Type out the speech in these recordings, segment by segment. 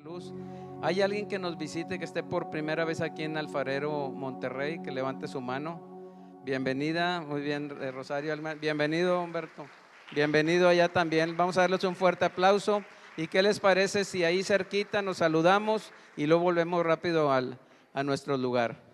Luz. ¿Hay alguien que nos visite, que esté por primera vez aquí en Alfarero, Monterrey? Que levante su mano. Bienvenida, muy bien, Rosario. Bienvenido, Humberto. Bienvenido allá también. Vamos a darles un fuerte aplauso. ¿Y qué les parece si ahí cerquita nos saludamos y luego volvemos rápido a nuestro lugar?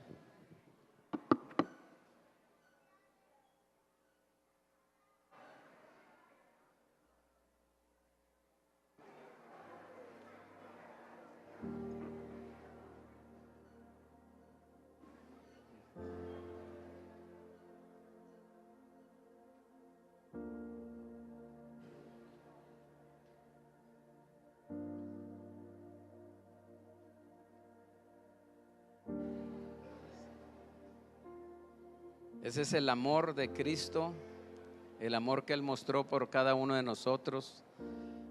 Ese es el amor de Cristo, el amor que Él mostró por cada uno de nosotros.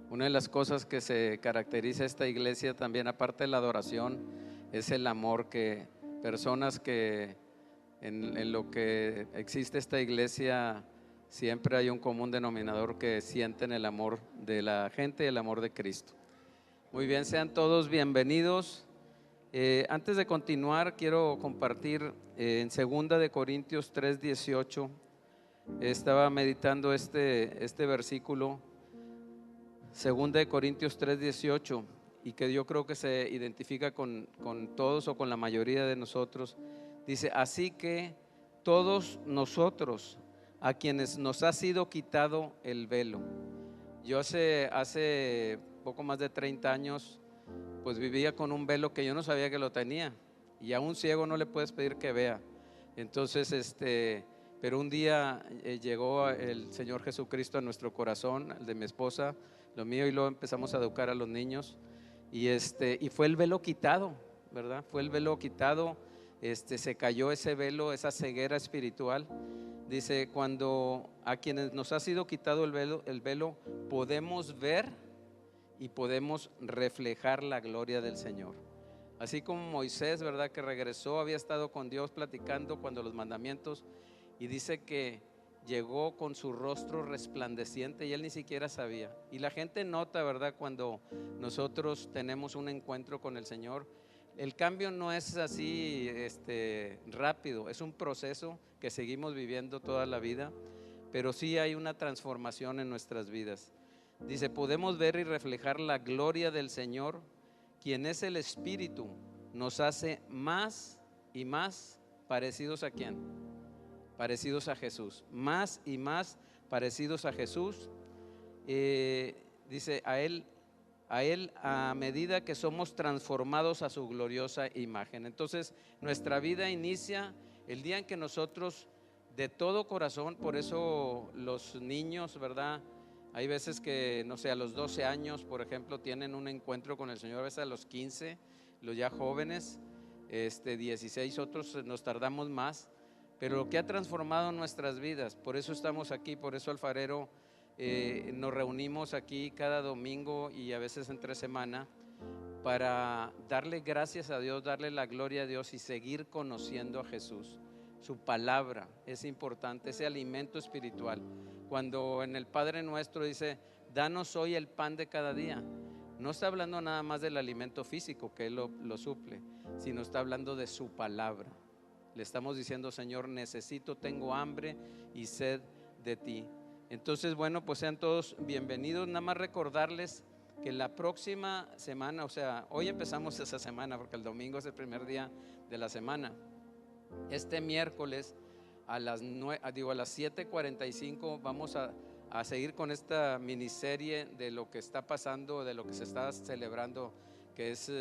Una de las cosas que se caracteriza esta iglesia también, aparte de la adoración, es el amor que personas que en lo que existe esta iglesia siempre hay un común denominador, que sienten el amor de la gente y el amor de Cristo. Muy bien, sean todos bienvenidos. Antes de continuar, quiero compartir en 2 Corintios 3:18. Estaba meditando este versículo, 2 Corintios 3:18, y que yo creo que se identifica con todos o con la mayoría de nosotros. Dice: así que todos nosotros, a quienes nos ha sido quitado el velo. Yo hace poco más de 30 años pues vivía con un velo que yo no sabía que lo tenía, y a un ciego no le puedes pedir que vea. Entonces pero un día llegó el Señor Jesucristo a nuestro corazón, el de mi esposa, lo mío, y luego empezamos a educar a los niños, y fue el velo quitado, ¿verdad? Fue el velo quitado, se cayó ese velo, esa ceguera espiritual. Dice: cuando a quienes nos ha sido quitado el velo podemos ver y podemos reflejar la gloria del Señor. Así como Moisés, ¿verdad?, que regresó, había estado con Dios platicando cuando los mandamientos, y dice que llegó con su rostro resplandeciente y él ni siquiera sabía. Y la gente nota, ¿verdad?, cuando nosotros tenemos un encuentro con el Señor. El cambio no es así rápido, es un proceso que seguimos viviendo toda la vida, pero sí hay una transformación en nuestras vidas. Dice: podemos ver y reflejar la gloria del Señor, quien es el Espíritu, nos hace más y más parecidos ¿a quién? Parecidos a Jesús, más y más parecidos a Jesús. Dice: a medida que somos transformados a su gloriosa imagen. Entonces nuestra vida inicia el día en que nosotros de todo corazón, por eso los niños, ¿verdad?, hay veces que, no sé, a los 12 años, por ejemplo, tienen un encuentro con el Señor, a veces a los 15, los ya jóvenes, 16, otros nos tardamos más, pero lo que ha transformado nuestras vidas, por eso estamos aquí, por eso Alfarero, nos reunimos aquí cada domingo y a veces entre semana, para darle gracias a Dios, darle la gloria a Dios y seguir conociendo a Jesús. Su palabra es importante, ese alimento espiritual. Cuando en el Padre Nuestro dice: danos hoy el pan de cada día, no está hablando nada más del alimento físico, que Él lo suple, sino está hablando de su palabra. Le estamos diciendo: Señor, necesito, tengo hambre y sed de ti. Entonces, bueno, pues sean todos bienvenidos. Nada más recordarles que la próxima semana, o sea, hoy empezamos esa semana porque el domingo es el primer día de la semana. Este miércoles a las 7:45 vamos a seguir con esta miniserie de lo que está pasando, de lo que se está celebrando, que es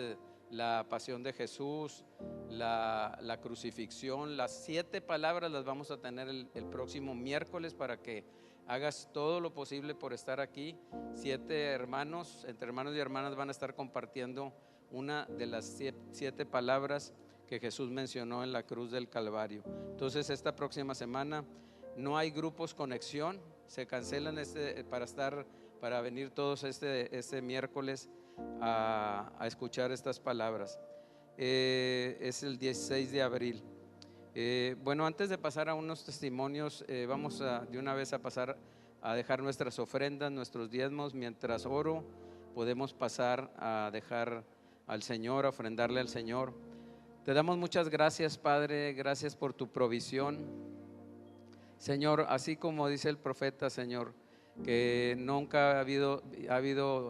la pasión de Jesús, la crucifixión. Las 7 palabras las vamos a tener el próximo miércoles, para que hagas todo lo posible por estar aquí. 7 hermanos, entre hermanos y hermanas, van a estar compartiendo una de las 7 palabras que Jesús mencionó en la cruz del Calvario. Entonces esta próxima semana no hay grupos conexión, se cancelan para venir todos este miércoles a escuchar estas palabras. Es el 16 de abril. Bueno, antes de pasar a unos testimonios, vamos de una vez a pasar a dejar nuestras ofrendas, nuestros diezmos. Mientras oro, podemos pasar a dejar al Señor, a ofrendarle al Señor. Te damos muchas gracias, Padre, gracias por tu provisión. Señor, así como dice el profeta, Señor, que nunca ha habido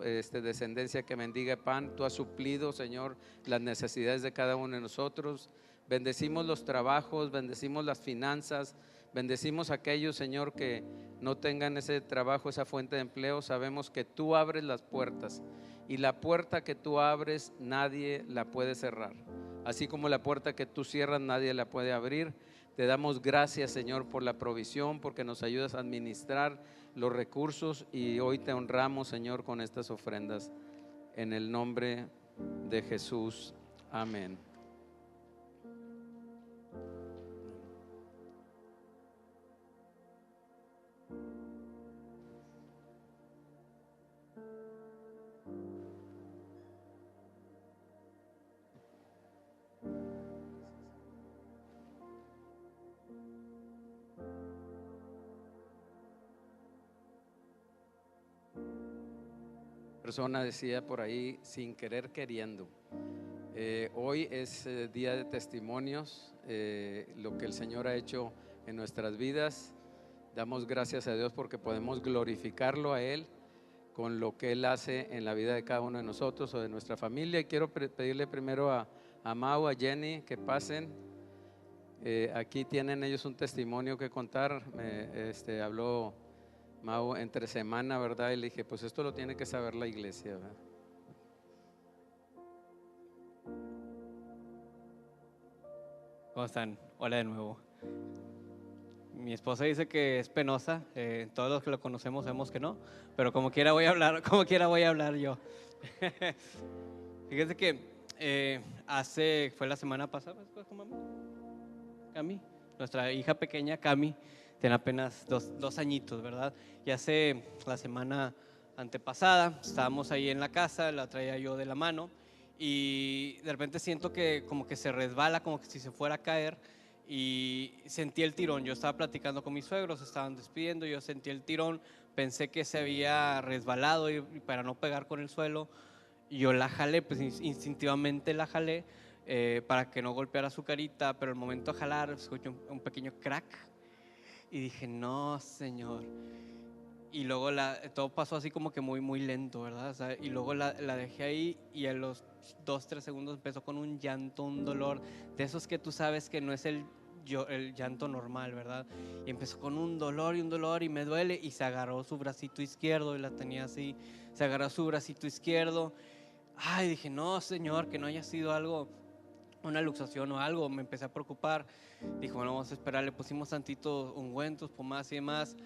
descendencia que mendigue pan. Tú has suplido, Señor, las necesidades de cada uno de nosotros. Bendecimos los trabajos, bendecimos las finanzas, bendecimos a aquellos, Señor, que no tengan ese trabajo, esa fuente de empleo. Sabemos que tú abres las puertas, y la puerta que tú abres nadie la puede cerrar, así como la puerta que tú cierras nadie la puede abrir. Te damos gracias, Señor, por la provisión, porque nos ayudas a administrar los recursos, y hoy te honramos, Señor, con estas ofrendas en el nombre de Jesús. Amén. Persona decía por ahí, sin querer queriendo. Hoy es día de testimonios, lo que el Señor ha hecho en nuestras vidas. Damos gracias a Dios porque podemos glorificarlo a Él con lo que Él hace en la vida de cada uno de nosotros o de nuestra familia. Y quiero pedirle primero a Mau, a Jenny, que pasen. Aquí tienen ellos un testimonio que contar. Habló Mau entre semana, ¿verdad? Y le dije, pues esto lo tiene que saber la iglesia, ¿verdad? ¿Cómo están? Hola de nuevo. Mi esposa dice que es penosa, todos los que lo conocemos sabemos que no, pero como quiera voy a hablar, como quiera voy a hablar yo. Fíjense que fue la semana pasada, Cami, nuestra hija pequeña Cami, tiene apenas dos añitos, ¿verdad? Y hace la semana antepasada estábamos ahí en la casa, la traía yo de la mano y de repente siento que como que se resbala, como que si se fuera a caer, y sentí el tirón. Yo estaba platicando con mis suegros, estaban despidiendo, yo sentí el tirón, pensé que se había resbalado y para no pegar con el suelo, yo la jalé, pues instintivamente la jalé para que no golpeara su carita, pero al momento de jalar escuché un pequeño crack y dije, no, Señor. Y luego todo pasó así como que muy, muy lento, ¿verdad? O sea, y luego la dejé ahí y a los 2-3 segundos empezó con un llanto, un dolor, de esos que tú sabes que no es el llanto normal, ¿verdad? Y empezó con un dolor y me duele, y se agarró su bracito izquierdo y la tenía así, se agarró su bracito izquierdo. Ay, dije, no, Señor, que no haya sido algo, una luxación o algo. Me empecé a preocupar. Dijo, bueno, vamos a esperar. Le pusimos tantito ungüentos, pomadas y demás,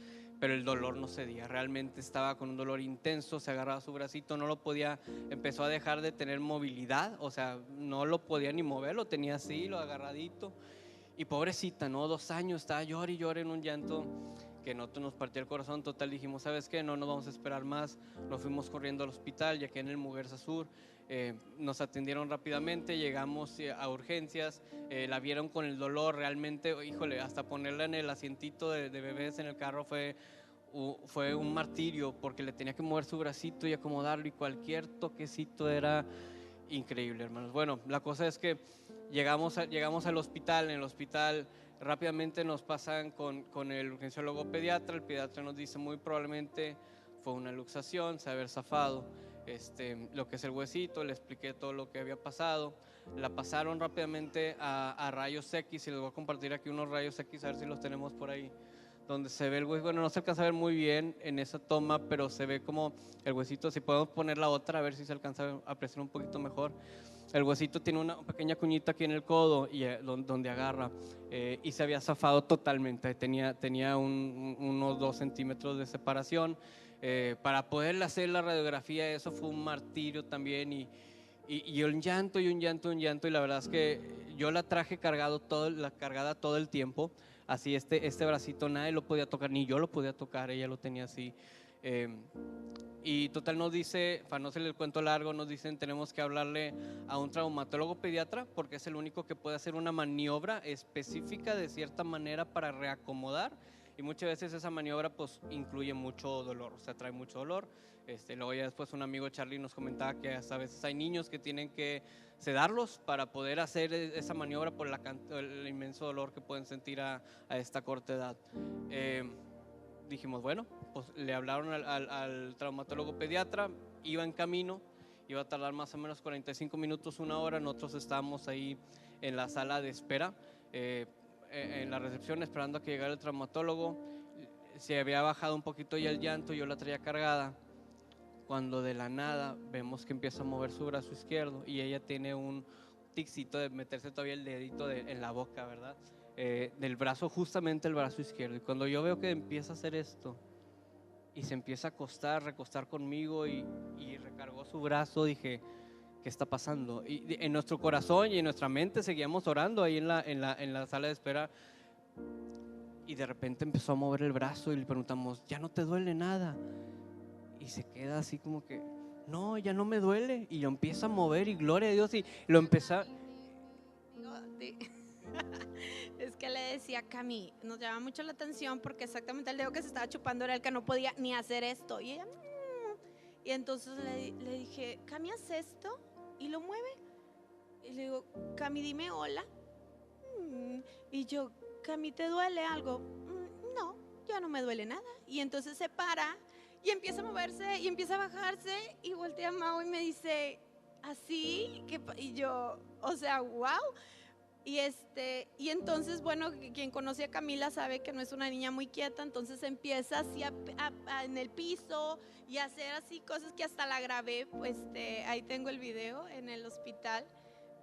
pero el dolor no cedía. Realmente estaba con un dolor intenso. Se agarraba su bracito, no lo podía, empezó a dejar de tener movilidad, o sea, no lo podía ni mover, lo tenía así, lo agarradito. Y pobrecita, ¿no? 2 años, estaba llore y llore en un llanto que no nos partió el corazón. Total, dijimos, ¿sabes qué? No nos vamos a esperar más. Nos fuimos corriendo al hospital, ya que en el Muguerza Sur nos atendieron rápidamente, llegamos a urgencias, la vieron con el dolor, realmente, híjole, hasta ponerla en el asientito de bebés en el carro fue un martirio, porque le tenía que mover su bracito y acomodarlo, y cualquier toquecito era increíble, hermanos. Bueno, la cosa es que llegamos al hospital. En el hospital rápidamente nos pasan con el urgenciólogo pediatra. El pediatra nos dice, muy probablemente fue una luxación, se haber zafado lo que es el huesito. Le expliqué todo lo que había pasado. La pasaron rápidamente a rayos X, y les voy a compartir aquí unos rayos X, a ver si los tenemos por ahí, donde se ve el hueso. Bueno, no se alcanza a ver muy bien en esa toma, pero se ve como el huesito. Si podemos poner la otra, a ver si se alcanza a apreciar un poquito mejor. El huesito tiene una pequeña cuñita aquí en el codo y donde agarra, y se había zafado totalmente. Tenía unos 2 centímetros de separación. Para poderle hacer la radiografía, eso fue un martirio también, y un llanto y un llanto, y la verdad es que yo la traje cargada todo el tiempo. Así este bracito nadie lo podía tocar, ni yo lo podía tocar, ella lo tenía así. Y total nos dice, para no hacerle el cuento largo, nos dicen, tenemos que hablarle a un traumatólogo pediatra, porque es el único que puede hacer una maniobra específica de cierta manera para reacomodar Y muchas veces esa maniobra pues incluye mucho dolor, o sea, trae mucho dolor. Luego ya después un amigo Charlie nos comentaba que hasta a veces hay niños que tienen que sedarlos para poder hacer esa maniobra por el inmenso dolor que pueden sentir a esta corta edad. Dijimos, bueno, pues le hablaron al traumatólogo pediatra, iba en camino, iba a tardar más o menos 45 minutos, una hora. Nosotros estábamos ahí en la sala de espera, en la recepción, esperando a que llegara el traumatólogo. Se había bajado un poquito ya el llanto, yo la traía cargada, cuando de la nada vemos que empieza a mover su brazo izquierdo y ella tiene un ticito de meterse todavía el dedito en la boca, ¿verdad? Del brazo, justamente el brazo izquierdo. Y cuando yo veo que empieza a hacer esto y se empieza a recostar conmigo y recargó su brazo, dije, ¿qué está pasando? Y en nuestro corazón y en nuestra mente seguíamos orando ahí en la sala de espera, y de repente empezó a mover el brazo y le preguntamos, ¿ya no te duele nada? Y se queda así como que, no, ya no me duele. Y lo empieza a mover y gloria a Dios, y lo empieza. Es que le decía a Cami, nos llama mucho la atención porque exactamente el dedo que se estaba chupando era el que no podía ni hacer esto. Y ella, y entonces le dije, Cami, haz esto, y lo mueve. Y le digo, Cami, dime hola. Y yo, Cami, ¿te duele algo? No, ya no me duele nada. Y entonces se para y empieza a moverse y empieza a bajarse y voltea a Mau y me dice, ¿así? Y yo, o sea, wow. Y entonces, bueno, quien conoce a Camila sabe que no es una niña muy quieta, entonces empieza así en el piso y a hacer así cosas que hasta la grabé, pues ahí tengo el video en el hospital,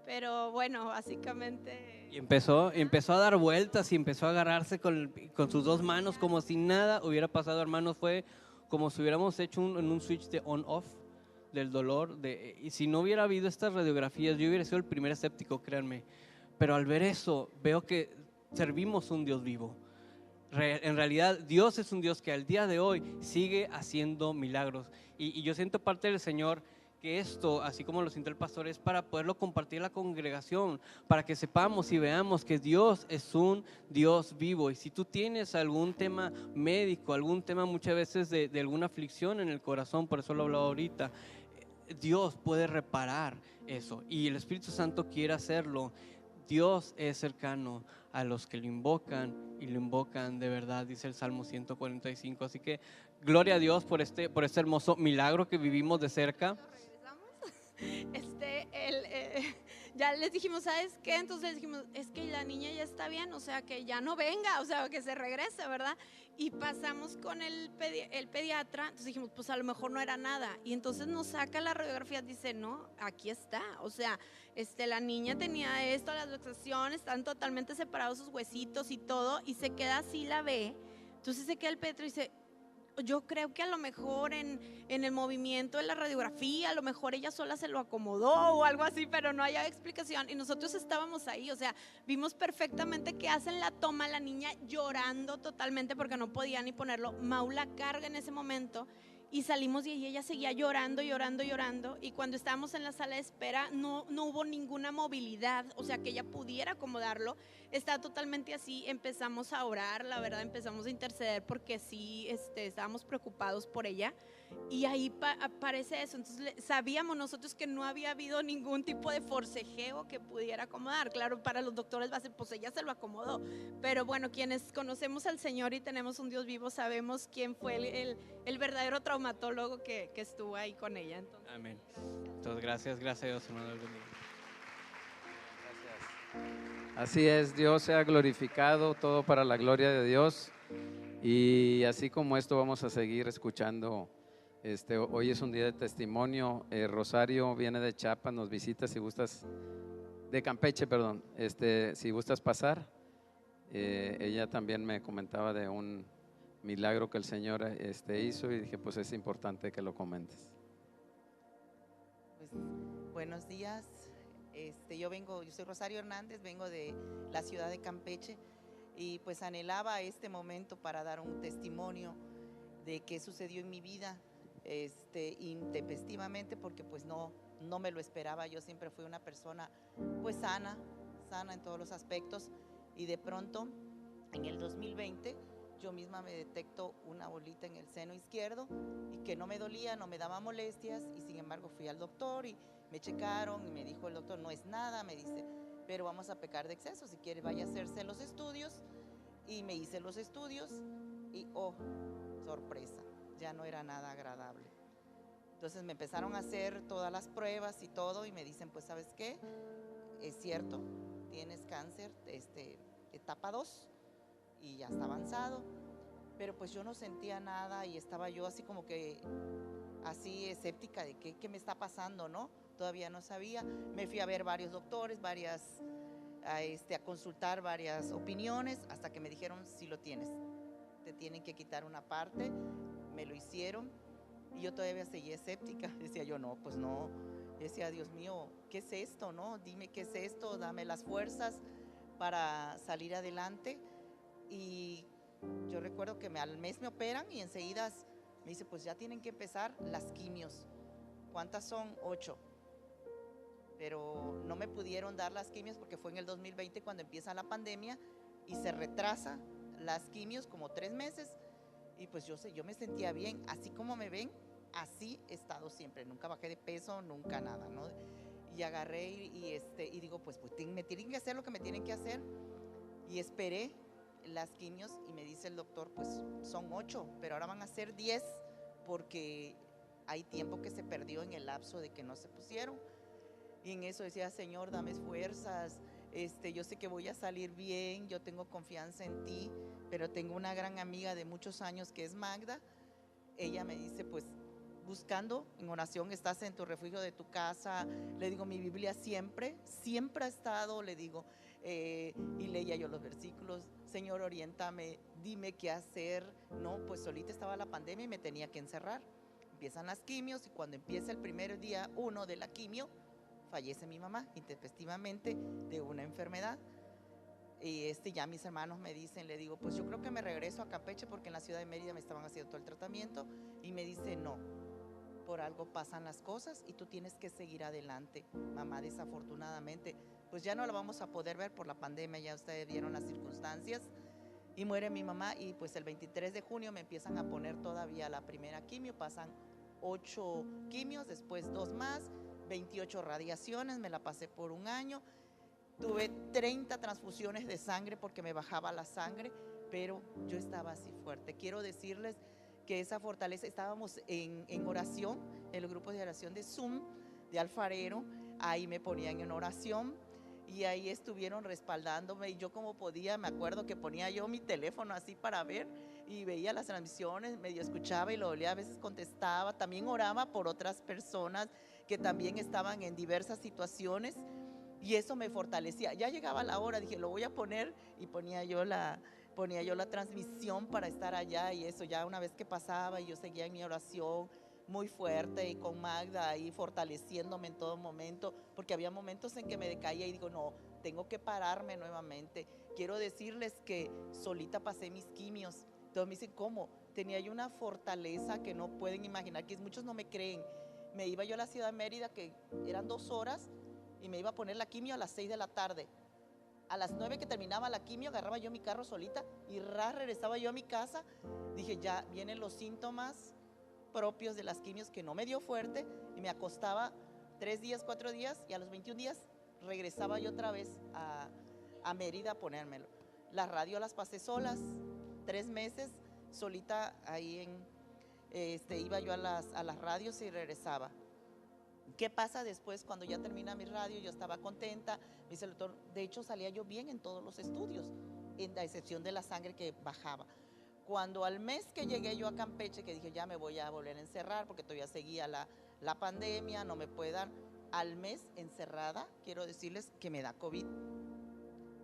pero bueno, básicamente. Y empezó a dar vueltas y empezó a agarrarse con sus dos manos como si nada hubiera pasado, hermanos. Fue como si hubiéramos hecho un switch de on-off del dolor. Y si no hubiera habido estas radiografías, yo hubiera sido el primer escéptico, créanme. Pero al ver eso, veo que servimos un Dios vivo. En realidad, Dios es un Dios que al día de hoy sigue haciendo milagros. Y yo siento parte del Señor que esto, así como lo siente el pastor, es para poderlo compartir a la congregación, para que sepamos y veamos que Dios es un Dios vivo. Y si tú tienes algún tema médico, algún tema muchas veces de alguna aflicción en el corazón, por eso lo hablaba ahorita, Dios puede reparar eso y el Espíritu Santo quiere hacerlo. Dios es cercano a los que lo invocan y lo invocan de verdad, dice el Salmo 145. Así que gloria a Dios por este hermoso milagro que vivimos de cerca. Ya les dijimos, ¿sabes qué? Entonces les dijimos, es que la niña ya está bien, o sea, que ya no venga, o sea, que se regrese, ¿verdad? Y pasamos con el pediatra, entonces dijimos, pues a lo mejor no era nada. Y entonces nos saca la radiografía, dice, no, aquí está, o sea, la niña tenía esto, las luxaciones, están totalmente separados sus huesitos y todo, y se queda así, la ve. Entonces se queda el pediatra y dice, yo creo que a lo mejor en el movimiento de la radiografía, a lo mejor ella sola se lo acomodó o algo así, pero no había explicación. Y nosotros estábamos ahí, o sea, vimos perfectamente que hacen la toma, la niña llorando totalmente porque no podía ni ponerlo. Mau la carga en ese momento y salimos y ella seguía llorando. Y cuando estábamos en la sala de espera no hubo ninguna movilidad, o sea, que ella pudiera acomodarlo. Está totalmente así. Empezamos a orar, la verdad, empezamos a interceder porque sí, estábamos preocupados por ella. Y ahí aparece eso. Entonces sabíamos nosotros que no había habido ningún tipo de forcejeo que pudiera acomodar. Claro, para los doctores va a ser, pues ella se lo acomodó. Pero bueno, quienes conocemos al Señor y tenemos un Dios vivo, sabemos quién fue el verdadero traumatólogo que estuvo ahí con ella. Entonces, amén. Entonces, gracias a Dios, hermano. Así es, Dios sea glorificado, todo para la gloria de Dios. Y así como esto vamos a seguir escuchando. Hoy es un día de testimonio. Rosario viene de Chiapas, nos visita si gustas, de Campeche, perdón. Si gustas pasar. Ella también me comentaba de un milagro que el Señor hizo y dije, pues es importante que lo comentes. Pues, buenos días. Yo soy Rosario Hernández, vengo de la ciudad de Campeche y pues anhelaba este momento para dar un testimonio de qué sucedió en mi vida intempestivamente, porque pues no me lo esperaba. Yo siempre fui una persona pues sana en todos los aspectos, y de pronto en el 2020 yo misma me detecto una bolita en el seno izquierdo y que no me dolía, no me daba molestias, y sin embargo fui al doctor y me checaron y me dijo el doctor, no es nada, me dice, pero vamos a pecar de exceso, si quiere vaya a hacerse los estudios. Y me hice los estudios y oh, sorpresa, ya no era nada agradable. Entonces me empezaron a hacer todas las pruebas y todo, y me dicen, pues ¿sabes qué? Es cierto, tienes cáncer etapa 2 y ya está avanzado, pero pues yo no sentía nada y estaba yo así como que así escéptica de qué me está pasando, ¿no? Todavía no sabía. Me fui a ver varios doctores, a consultar varias opiniones, hasta que me dijeron, sí lo tienes, te tienen que quitar una parte. Me lo hicieron y yo todavía seguía escéptica. Decía yo, no, pues no. Decía, Dios mío, ¿qué es esto, no? Dime qué es esto, dame las fuerzas para salir adelante. Y yo recuerdo que al mes me operan y enseguida me dice, pues ya tienen que empezar las quimios. ¿Cuántas son? 8. Pero no me pudieron dar las quimios porque fue en el 2020 cuando empieza la pandemia y se retrasa las quimios como 3 meses. Y pues yo me sentía bien, así como me ven, así he estado siempre, nunca bajé de peso, nunca nada, ¿no? Y agarré y digo, pues me tienen que hacer lo que me tienen que hacer. Y esperé las quimios y me dice el doctor, pues son 8, pero ahora van a ser 10 porque hay tiempo que se perdió en el lapso de que no se pusieron. Y en eso decía, Señor, dame fuerzas, yo sé que voy a salir bien, yo tengo confianza en ti, pero tengo una gran amiga de muchos años que es Magda. Ella me dice, pues buscando en oración, estás en tu refugio de tu casa. Le digo, mi Biblia siempre ha estado, le digo, y leía yo los versículos, Señor, oriéntame, dime qué hacer. No, pues solita estaba la pandemia y me tenía que encerrar. Empiezan las quimios y cuando empieza el primer día 1 de la quimio, fallece mi mamá intempestivamente de una enfermedad. Y ya mis hermanos me dicen, le digo, pues yo creo que me regreso a Campeche porque en la ciudad de Mérida me estaban haciendo todo el tratamiento. Y me dice, no, por algo pasan las cosas y tú tienes que seguir adelante, mamá. Desafortunadamente, pues ya no la vamos a poder ver por la pandemia, ya ustedes vieron las circunstancias. Y muere mi mamá y pues el 23 de junio me empiezan a poner todavía la primera quimio, pasan 8 quimios, después 2 más, 28 radiaciones, me la pasé por un año, tuve 30 transfusiones de sangre porque me bajaba la sangre, pero yo estaba así fuerte. Quiero decirles que esa fortaleza, estábamos en oración, en el grupo de oración de Zoom, de Alfarero, ahí me ponían en oración y ahí estuvieron respaldándome y yo como podía, me acuerdo que ponía yo mi teléfono así para ver y veía las transmisiones, medio escuchaba y lo olía, a veces contestaba, también oraba por otras personas que también estaban en diversas situaciones y eso me fortalecía. Ya llegaba la hora, dije, lo voy a poner y ponía yo la transmisión para estar allá y eso ya una vez que pasaba y yo seguía en mi oración muy fuerte y con Magda ahí fortaleciéndome en todo momento, porque había momentos en que me decaía y digo, no, tengo que pararme nuevamente. Quiero decirles que solita pasé mis quimios. Entonces me dicen, ¿cómo? Tenía yo una fortaleza que no pueden imaginar, que muchos no me creen. Me iba yo a la ciudad de Mérida, que eran 2 horas, y me iba a poner la quimio a las 6 de la tarde. A las 9 que terminaba la quimio, agarraba yo mi carro solita y regresaba yo a mi casa. Dije, ya vienen los síntomas propios de las quimios, que no me dio fuerte, y me acostaba 3 días, 4 días, y a los 21 días regresaba yo otra vez a Mérida a ponérmelo. Las radios las pasé solas, 3 meses, solita ahí iba yo a las radios y regresaba. ¿Qué pasa después cuando ya termina mi radio? Yo estaba contenta, me dice el doctor, de hecho salía yo bien en todos los estudios, en la excepción de la sangre que bajaba. Cuando al mes que llegué yo a Campeche, que dije, ya me voy a volver a encerrar porque todavía seguía la pandemia, no me puede dar, al mes encerrada, quiero decirles que me da COVID.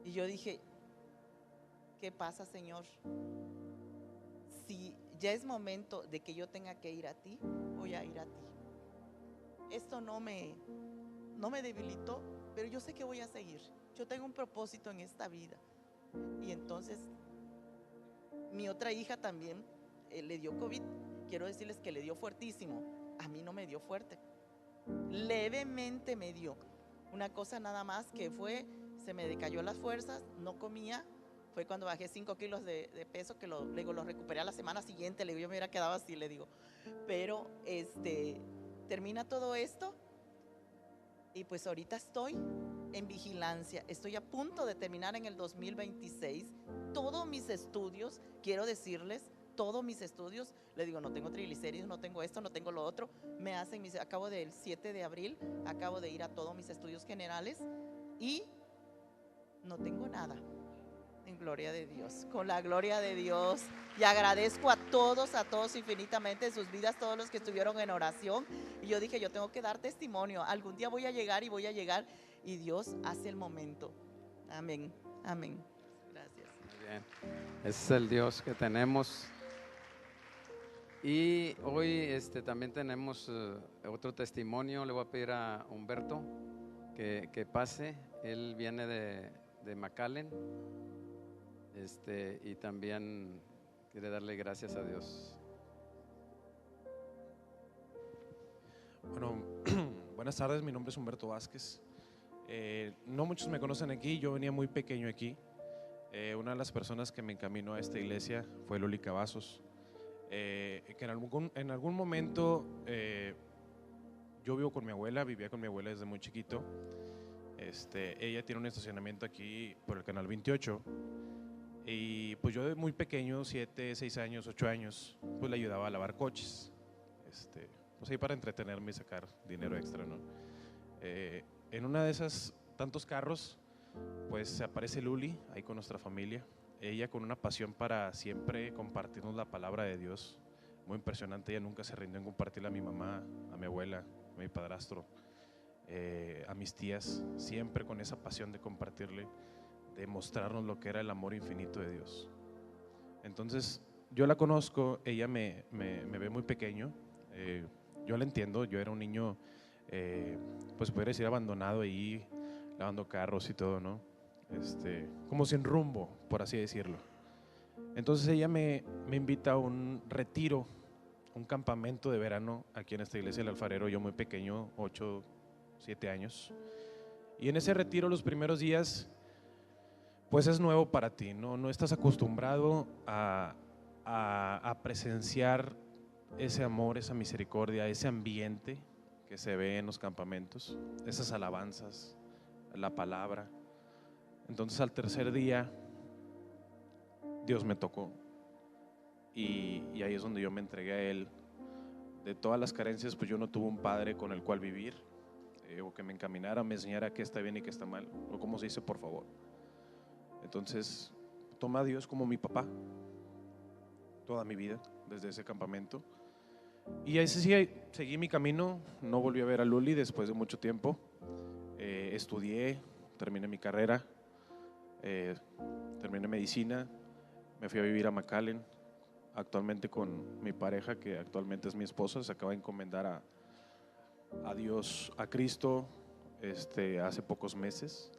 Y yo dije, ¿qué pasa, Señor? Si ya es momento de que yo tenga que ir a ti, voy a ir a ti. Esto no me debilitó, pero yo sé que voy a seguir. Yo tengo un propósito en esta vida. Y entonces, mi otra hija también le dio COVID. Quiero decirles que le dio fuertísimo. A mí no me dio fuerte. Levemente me dio. Una cosa nada más que fue, se me decayó las fuerzas, no comía, Fue cuando bajé 5 kilos de peso, que le digo, lo recuperé a la semana siguiente. Le digo, yo me hubiera quedado así, le digo. Pero termina todo esto y pues ahorita estoy en vigilancia. Estoy a punto de terminar en el 2026 todos mis estudios. Quiero decirles, todos mis estudios, le digo, no tengo triglicéridos, no tengo esto, no tengo lo otro. Acabo del 7 de abril, acabo de ir a todos mis estudios generales y no tengo nada. En gloria de Dios, con la gloria de Dios. Y agradezco a todos infinitamente sus vidas, todos los que estuvieron en oración. Y yo dije, yo tengo que dar testimonio. Algún día voy a llegar y Dios hace el momento. Amén, amén. Gracias. Muy bien. Ese es el Dios que tenemos. Y hoy también tenemos otro testimonio. Le voy a pedir a Humberto que pase. Él viene de McAllen. Y también quiere darle gracias a Dios. Bueno, buenas tardes, mi nombre es Humberto Vázquez. No muchos me conocen aquí, yo venía muy pequeño aquí. Una de las personas que me encaminó a esta iglesia fue Luli Cavazos. Que en algún momento yo vivía con mi abuela desde muy chiquito. Ella tiene un estacionamiento aquí por el canal 28. Y pues yo de muy pequeño, 7, 6 años, 8 años, pues le ayudaba a lavar coches, pues ahí para entretenerme y sacar dinero extra, ¿no? En una de esas tantos carros, pues aparece Luli ahí con nuestra familia, ella con una pasión para siempre compartirnos la palabra de Dios, muy impresionante. Ella nunca se rindió en compartirla a mi mamá, a mi abuela, a mi padrastro, a mis tías, siempre con esa pasión de compartirle, de mostrarnos lo que era el amor infinito de Dios. Entonces yo la conozco, ella me ve muy pequeño, yo la entiendo, yo era un niño, pues podría decir abandonado ahí, lavando carros y todo, ¿no? Como sin rumbo, por así decirlo. Entonces ella me invita a un retiro, un campamento de verano aquí en esta iglesia del Alfarero, yo muy pequeño, 8, 7 años. Y en ese retiro los primeros días, pues es nuevo para ti, no estás acostumbrado a presenciar ese amor, esa misericordia, ese ambiente que se ve en los campamentos, esas alabanzas, la palabra. Entonces al tercer día Dios me tocó y ahí es donde yo me entregué a Él. De todas las carencias, pues yo no tuve un padre con el cual vivir, o que me encaminara, me enseñara qué está bien y qué está mal, o cómo se dice por favor. Entonces tomé a Dios como mi papá toda mi vida, desde ese campamento. Y ahí seguí mi camino, no volví a ver a Luli después de mucho tiempo. Estudié, terminé mi carrera, terminé medicina, me fui a vivir a McAllen, actualmente con mi pareja, que actualmente es mi esposa. Se acaba de encomendar a Dios, a Cristo, hace pocos meses.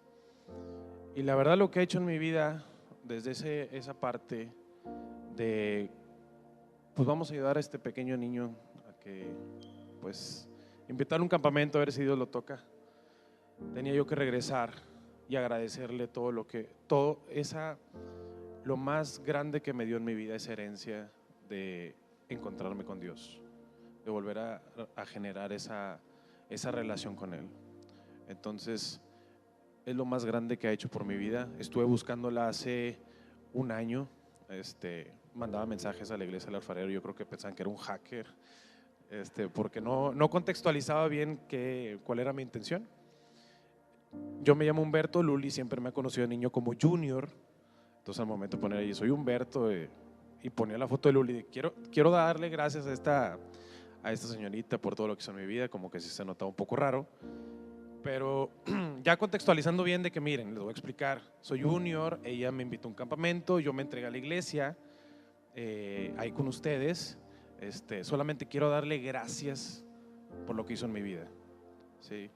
Y la verdad lo que he hecho en mi vida, desde esa parte de, pues vamos a ayudar a este pequeño niño a que, pues, invitarle a un campamento a ver si Dios lo toca. Tenía yo que regresar y agradecerle lo más grande que me dio en mi vida, esa herencia de encontrarme con Dios, de volver a generar esa relación con Él. Entonces es lo más grande que ha hecho por mi vida. Estuve buscándola hace un año, mandaba mensajes a la iglesia del Alfarero, yo creo que pensaban que era un hacker, porque no contextualizaba bien cuál era mi intención. Yo me llamo Humberto, Luli siempre me ha conocido de niño como Junior, entonces al momento de poner ahí soy Humberto, y ponía la foto de Luli, quiero darle gracias a esta señorita por todo lo que hizo en mi vida, como que sí se notaba un poco raro, pero ya contextualizando bien de que miren, les voy a explicar, soy Junior, ella me invitó a un campamento, yo me entregué a la iglesia, ahí con ustedes, solamente quiero darle gracias por lo que hizo en mi vida, ¿sí?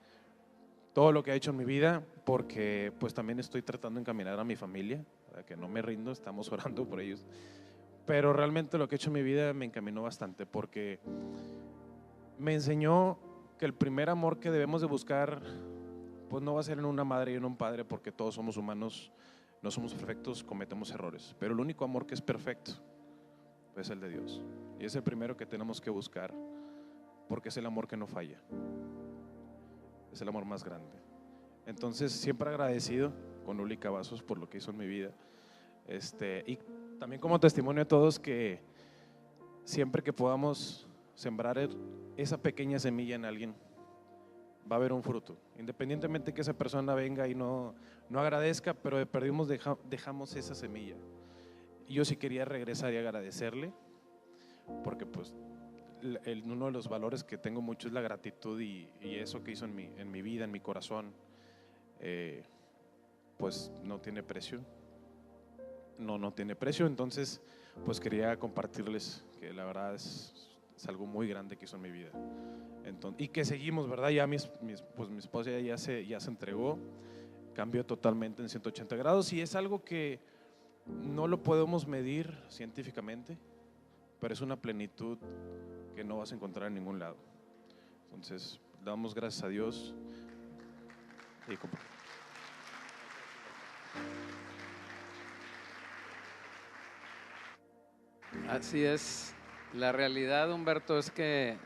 Todo lo que ha hecho en mi vida, porque pues también estoy tratando de encaminar a mi familia, para que no me rindo, estamos orando por ellos, pero realmente lo que ha hecho en mi vida me encaminó bastante, porque me enseñó que el primer amor que debemos de buscar, pues no va a ser en una madre y en un padre, porque todos somos humanos, no somos perfectos, cometemos errores, pero el único amor que es perfecto es el de Dios. Y es el primero que tenemos que buscar, porque es el amor que no falla, es el amor más grande. Entonces, siempre agradecido con Uli Cavazos por lo que hizo en mi vida. Y también como testimonio a todos, que siempre que podamos sembrar esa pequeña semilla en alguien, va a haber un fruto, independientemente que esa persona venga y no agradezca, pero de perdimos dejamos esa semilla. Y yo sí quería regresar y agradecerle, porque pues uno de los valores que tengo mucho es la gratitud, y eso que hizo en mi vida, en mi corazón, pues no tiene precio. No tiene precio. Entonces pues quería compartirles que la verdad es algo muy grande que hizo en mi vida. Entonces, y que seguimos, ¿verdad? Ya pues mi esposa ya se entregó, cambió totalmente en 180 grados, y es algo que no lo podemos medir científicamente, pero es una plenitud que no vas a encontrar en ningún lado. Entonces, damos gracias a Dios. Así es. La realidad, Humberto, es que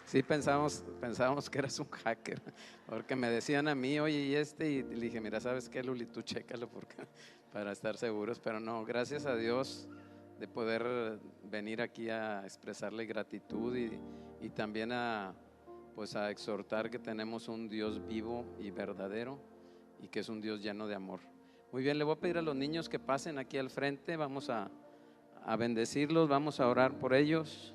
sí pensábamos que eras un hacker, porque me decían a mí, oye, y le dije, mira, ¿sabes qué, Luli? Tú chécalo para estar seguros, pero no, gracias a Dios de poder venir aquí a expresarle gratitud y también pues a exhortar que tenemos un Dios vivo y verdadero, y que es un Dios lleno de amor. Muy bien, le voy a pedir a los niños que pasen aquí al frente, vamos a bendecirlos, vamos a orar por ellos.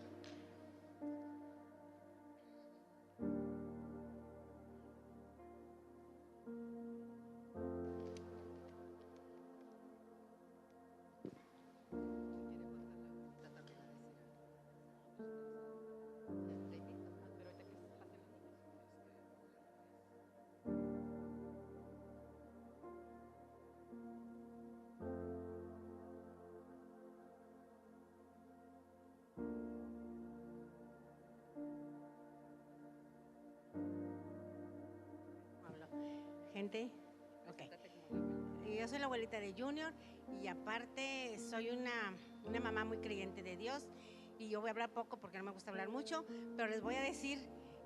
Gente, okay. Yo soy la abuelita de Junior y aparte soy una mamá muy creyente de Dios, y yo voy a hablar poco porque no me gusta hablar mucho, pero les voy a decir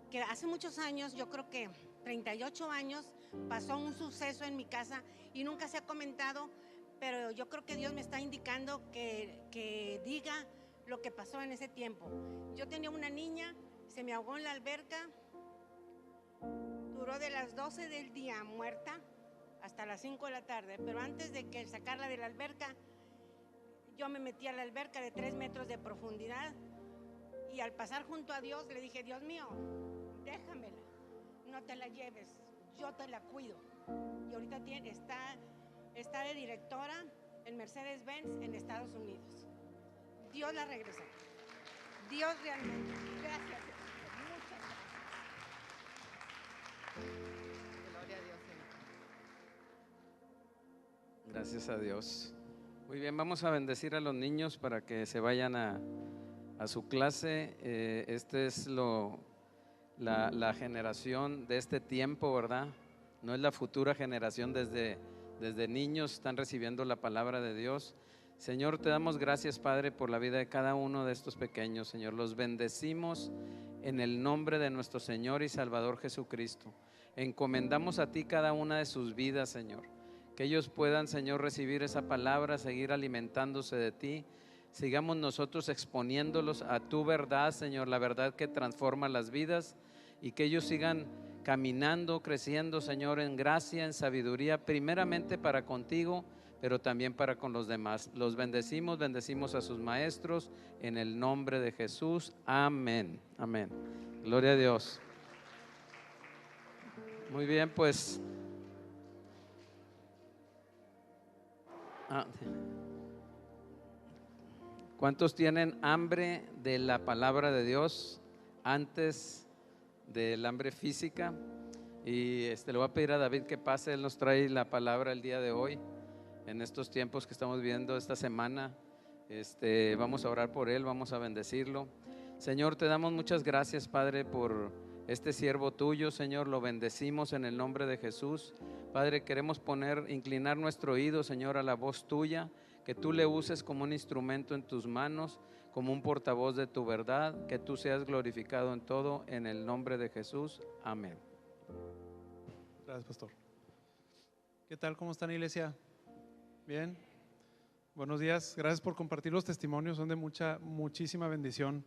que hace muchos años, yo creo que 38 años, pasó un suceso en mi casa y nunca se ha comentado, pero yo creo que Dios me está indicando que diga lo que pasó en ese tiempo. Yo tenía una niña, se me ahogó en la alberca. Duró de las 12 del día muerta hasta las 5 de la tarde, pero antes de que sacarla de la alberca, yo me metí a la alberca de 3 metros de profundidad, y al pasar junto a Dios le dije, Dios mío, déjamela, no te la lleves, yo te la cuido. Y ahorita está de directora en Mercedes-Benz en Estados Unidos. Dios la regresó. Dios realmente. Gracias. Gracias a Dios. Muy bien, vamos a bendecir a los niños para que se vayan a su clase. Este es la generación de este tiempo, ¿verdad? No es la futura generación, desde niños están recibiendo la palabra de Dios. Señor, te damos gracias, Padre, por la vida de cada uno de estos pequeños, Señor. Los bendecimos en el nombre de nuestro Señor y Salvador Jesucristo. Encomendamos a ti cada una de sus vidas, Señor. Que ellos puedan, Señor, recibir esa palabra, seguir alimentándose de ti. Sigamos nosotros exponiéndolos a tu verdad, Señor, la verdad que transforma las vidas, y que ellos sigan caminando, creciendo, Señor, en gracia, en sabiduría, primeramente para contigo, pero también para con los demás. Los bendecimos a sus maestros, en el nombre de Jesús. Amén. Amén. Gloria a Dios. Muy bien, pues. ¿Cuántos tienen hambre de la palabra de Dios antes del hambre física? Y le voy a pedir a David que pase, él nos trae la palabra el día de hoy, en estos tiempos que estamos viviendo esta semana. Vamos a orar por él, vamos a bendecirlo. Señor, te damos muchas gracias, Padre, por este siervo tuyo, Señor, lo bendecimos en el nombre de Jesús. Padre, queremos inclinar nuestro oído, Señor, a la voz tuya, que tú le uses como un instrumento en tus manos, como un portavoz de tu verdad, que tú seas glorificado en todo, en el nombre de Jesús. Amén. Gracias, pastor. ¿Qué tal? ¿Cómo están, iglesia? ¿Bien? Buenos días. Gracias por compartir los testimonios, son de muchísima bendición.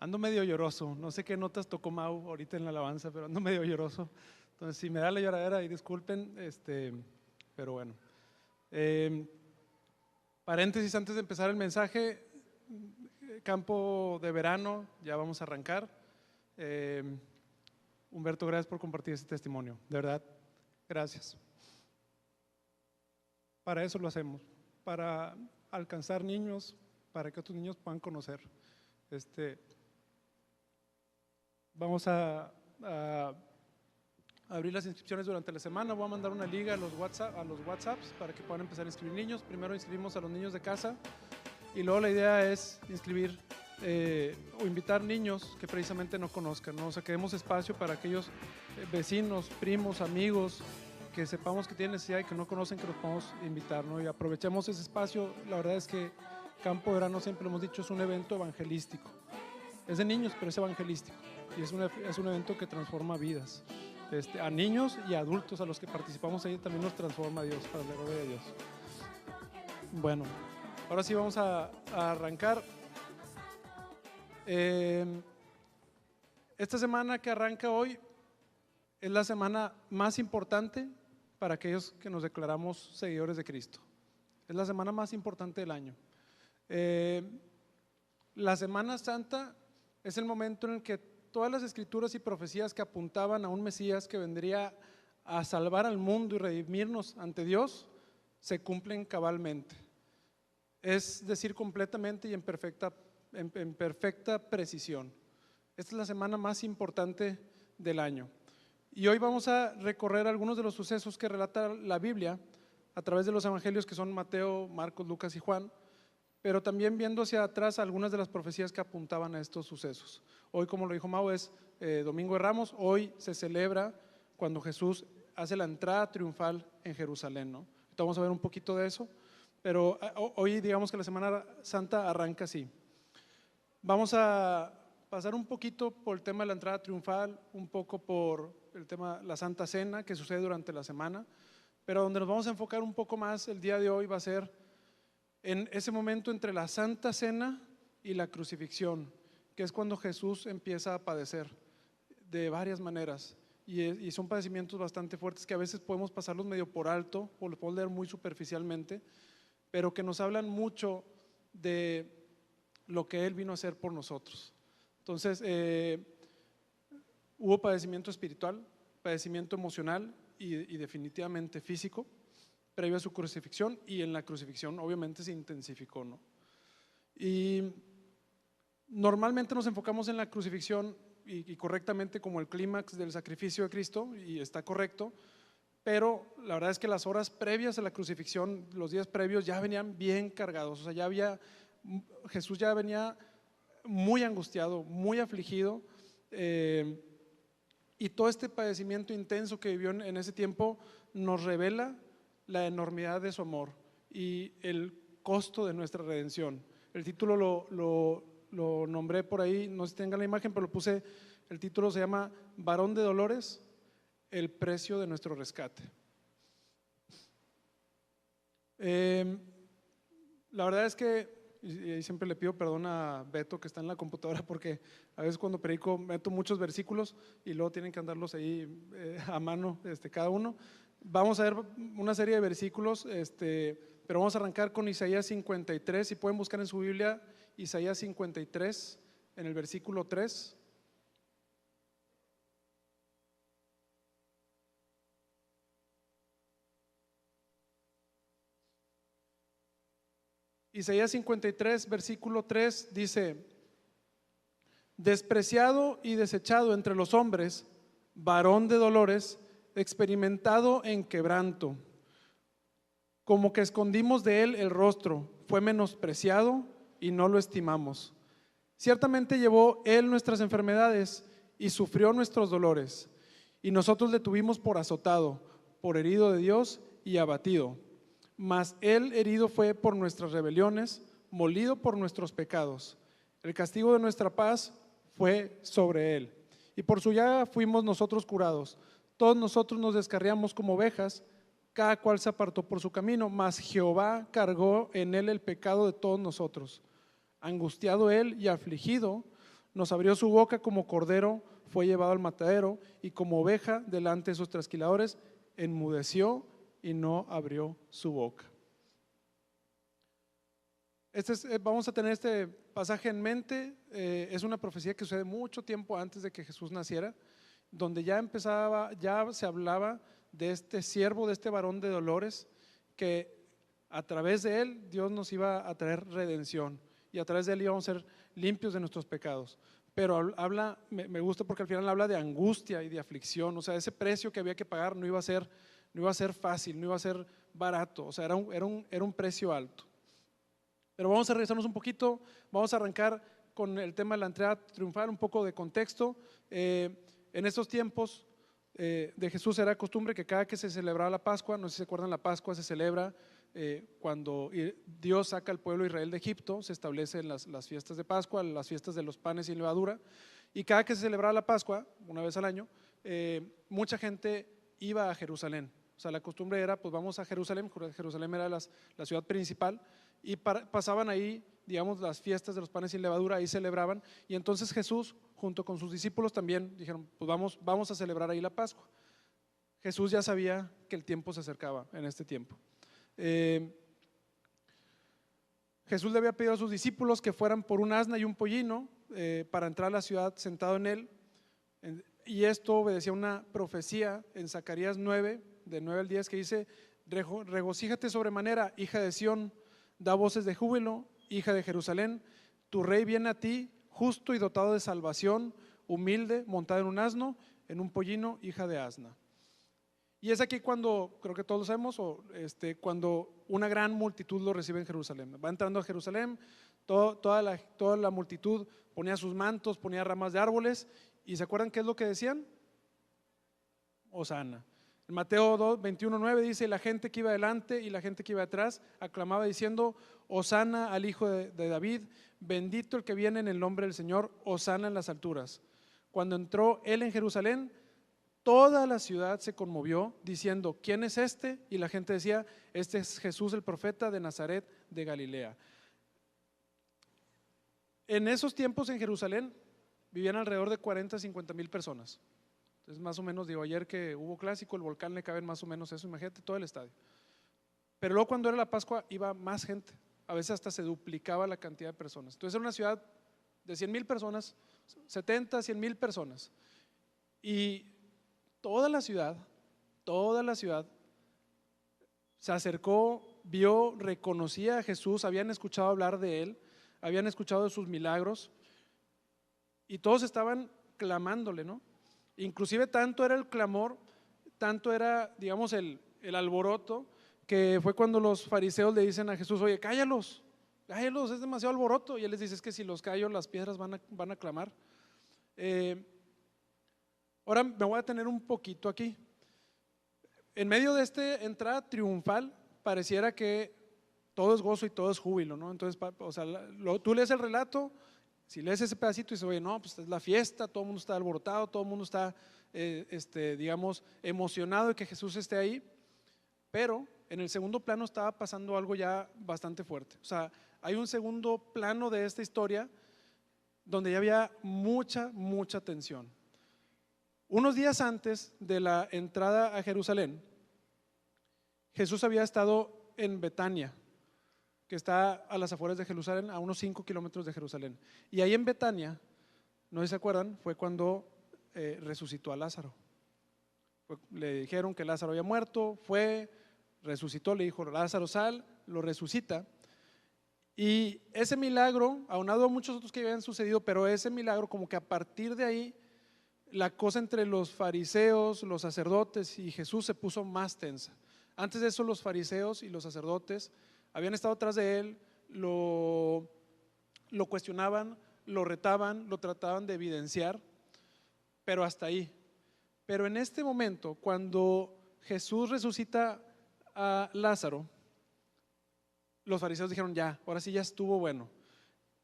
Ando medio lloroso, no sé qué notas tocó Mau ahorita en la alabanza, pero ando medio lloroso. Entonces, si me da la lloradera, y disculpen, pero bueno. Paréntesis antes de empezar el mensaje, campo de verano, ya vamos a arrancar. Humberto, gracias por compartir este testimonio, de verdad, gracias. Para eso lo hacemos, para alcanzar niños, para que otros niños puedan conocer. Vamos a abrir las inscripciones durante la semana. Voy a mandar una liga a los WhatsApps para que puedan empezar a inscribir niños. Primero inscribimos a los niños de casa y luego la idea es inscribir o invitar niños que precisamente no conozcan, ¿no? O sea, que demos espacio para aquellos vecinos, primos, amigos que sepamos que tienen necesidad y que no conocen, que los podamos invitar, ¿no? Y aprovechemos ese espacio. La verdad es que Campo de Verano, siempre lo hemos dicho, es un evento evangelístico. Es de niños, pero es evangelístico y es un evento que transforma vidas. A niños y adultos a los que participamos ahí también nos transforma Dios, para la gloria de Dios. Bueno, ahora sí vamos a arrancar. Esta semana que arranca hoy es la semana más importante para aquellos que nos declaramos seguidores de Cristo. Es la semana más importante del año. La Semana Santa es el momento en el que todas las escrituras y profecías que apuntaban a un Mesías que vendría a salvar al mundo y redimirnos ante Dios se cumplen cabalmente. Es decir, completamente y en perfecta precisión. Esta es la semana más importante del año. Y hoy vamos a recorrer algunos de los sucesos que relata la Biblia a través de los evangelios, que son Mateo, Marcos, Lucas y Juan, pero también viendo hacia atrás algunas de las profecías que apuntaban a estos sucesos. Hoy, como lo dijo Mau, es Domingo de Ramos. Hoy se celebra cuando Jesús hace la entrada triunfal en Jerusalén, ¿no? Entonces vamos a ver un poquito de eso, pero hoy digamos que la Semana Santa arranca así. Vamos a pasar un poquito por el tema de la entrada triunfal, un poco por el tema de la Santa Cena que sucede durante la semana, pero donde nos vamos a enfocar un poco más el día de hoy va a ser en ese momento entre la Santa Cena y la crucifixión, que es cuando Jesús empieza a padecer de varias maneras, y son padecimientos bastante fuertes que a veces podemos pasarlos medio por alto o los podemos leer muy superficialmente, pero que nos hablan mucho de lo que Él vino a hacer por nosotros. Entonces, hubo padecimiento espiritual, padecimiento emocional y definitivamente físico previo a su crucifixión, y en la crucifixión obviamente se intensificó, ¿no? Y normalmente nos enfocamos en la crucifixión y correctamente como el clímax del sacrificio de Cristo, y está correcto, pero la verdad es que las horas previas a la crucifixión, los días previos ya venían bien cargados. O sea, Jesús ya venía muy angustiado, muy afligido, y todo este padecimiento intenso que vivió en ese tiempo nos revela la enormidad de su amor y el costo de nuestra redención. El título lo nombré por ahí, no sé si tengan la imagen, pero lo puse. El título se llama Varón de Dolores, el precio de nuestro rescate. La verdad es que, y siempre le pido perdón a Beto que está en la computadora, porque a veces cuando predico meto muchos versículos y luego tienen que andarlos ahí a mano cada uno. Vamos a ver una serie de versículos, pero vamos a arrancar con Isaías 53. Si pueden buscar en su Biblia Isaías 53 en el versículo 3. Isaías 53, versículo 3 dice: despreciado y desechado entre los hombres, varón de dolores, experimentado en quebranto, como que escondimos de él el rostro, fue menospreciado y no lo estimamos. Ciertamente llevó Él nuestras enfermedades y sufrió nuestros dolores, y nosotros le tuvimos por azotado, por herido de Dios y abatido. Mas Él herido fue por nuestras rebeliones, molido por nuestros pecados. El castigo de nuestra paz fue sobre Él, y por su llaga fuimos nosotros curados. Todos nosotros nos descarriamos como ovejas, cada cual se apartó por su camino, mas Jehová cargó en Él el pecado de todos nosotros. Angustiado Él y afligido, nos abrió su boca como cordero, fue llevado al matadero, y como oveja delante de sus trasquiladores, enmudeció y no abrió su boca. Vamos a tener este pasaje en mente. Es una profecía que sucede mucho tiempo antes de que Jesús naciera, donde ya se hablaba de este siervo, de este varón de dolores, que a través de él Dios nos iba a traer redención, y a través de él íbamos a ser limpios de nuestros pecados. Pero me gusta porque al final habla de angustia y de aflicción. O sea, ese precio que había que pagar no iba a ser fácil, no iba a ser barato. O sea, era un precio alto. Pero vamos a regresarnos un poquito. Vamos a arrancar con el tema de la entrada triunfal, un poco de contexto. En estos tiempos de Jesús era costumbre que cada que se celebraba la Pascua, no sé si se acuerdan, la Pascua se celebra cuando Dios saca al pueblo de Israel de Egipto. Se establecen las fiestas de Pascua, las fiestas de los panes sin levadura, y cada que se celebraba la Pascua, una vez al año, mucha gente iba a Jerusalén. O sea, la costumbre era, pues vamos a Jerusalén. Jerusalén era la ciudad principal, y pasaban ahí, digamos, las fiestas de los panes sin levadura, ahí celebraban. Y entonces Jesús, junto con sus discípulos, también dijeron, pues vamos a celebrar ahí la Pascua. Jesús ya sabía que el tiempo se acercaba en este tiempo. Jesús le había pedido a sus discípulos que fueran por un asna y un pollino para entrar a la ciudad sentado en él, y esto obedecía a una profecía en Zacarías 9, de 9 al 10, que dice: regocíjate sobremanera, hija de Sión, da voces de júbilo, hija de Jerusalén, tu rey viene a ti, justo y dotado de salvación, humilde, montado en un asno, en un pollino, hija de asna. Y es aquí cuando, creo que todos lo sabemos, cuando una gran multitud lo recibe en Jerusalén. Va entrando a Jerusalén, toda la multitud ponía sus mantos, ponía ramas de árboles, y ¿se acuerdan qué es lo que decían? Hosana. En Mateo 21:9 dice: la gente que iba adelante y la gente que iba atrás aclamaba diciendo: Hosana al hijo de David, bendito el que viene en el nombre del Señor, hosana en las alturas. Cuando entró él en Jerusalén, toda la ciudad se conmovió diciendo: ¿quién es este? Y la gente decía: este es Jesús el profeta de Nazaret de Galilea. En esos tiempos en Jerusalén vivían alrededor de 40-50 mil personas. Entonces, más o menos, ayer que hubo clásico, el volcán le caben más o menos eso, imagínate todo el estadio. Pero luego cuando era la Pascua iba más gente, a veces hasta se duplicaba la cantidad de personas. Entonces era una ciudad de 100,000 personas, 70-100,000 personas. Y toda la ciudad se acercó, vio, reconocía a Jesús, habían escuchado hablar de él, habían escuchado de sus milagros, y todos estaban clamándole, ¿no? Inclusive tanto era el clamor, tanto era, digamos, el alboroto, que fue cuando los fariseos le dicen a Jesús: oye, cállalos, es demasiado alboroto. Y él les dice: es que si los callo, las piedras van a clamar. Ahora me voy a detener un poquito aquí. En medio de esta entrada triunfal, pareciera que todo es gozo y todo es júbilo, ¿no? Entonces, o sea, tú lees el relato, si lees ese pedacito y dices: oye, no, pues es la fiesta, todo el mundo está alborotado, todo el mundo está, digamos, emocionado de que Jesús esté ahí. Pero en el segundo plano estaba pasando algo ya bastante fuerte. O sea, hay un segundo plano de esta historia donde ya había mucha tensión. Unos días antes de la entrada a Jerusalén, Jesús había estado en Betania, que está a las afueras de Jerusalén, a unos 5 kilómetros de Jerusalén. Y ahí en Betania, no sé si se acuerdan, fue cuando resucitó a Lázaro. Le dijeron que Lázaro había muerto, resucitó, le dijo: Lázaro, sal, lo resucita. Y ese milagro, aunado a muchos otros que habían sucedido, pero ese milagro, como que a partir de ahí, la cosa entre los fariseos, los sacerdotes y Jesús se puso más tensa. Antes de eso, los fariseos y los sacerdotes habían estado atrás de él, lo cuestionaban, lo retaban, lo trataban de evidenciar, pero hasta ahí. Pero en este momento, cuando Jesús resucita a Lázaro, los fariseos dijeron, ya, ahora sí ya estuvo bueno.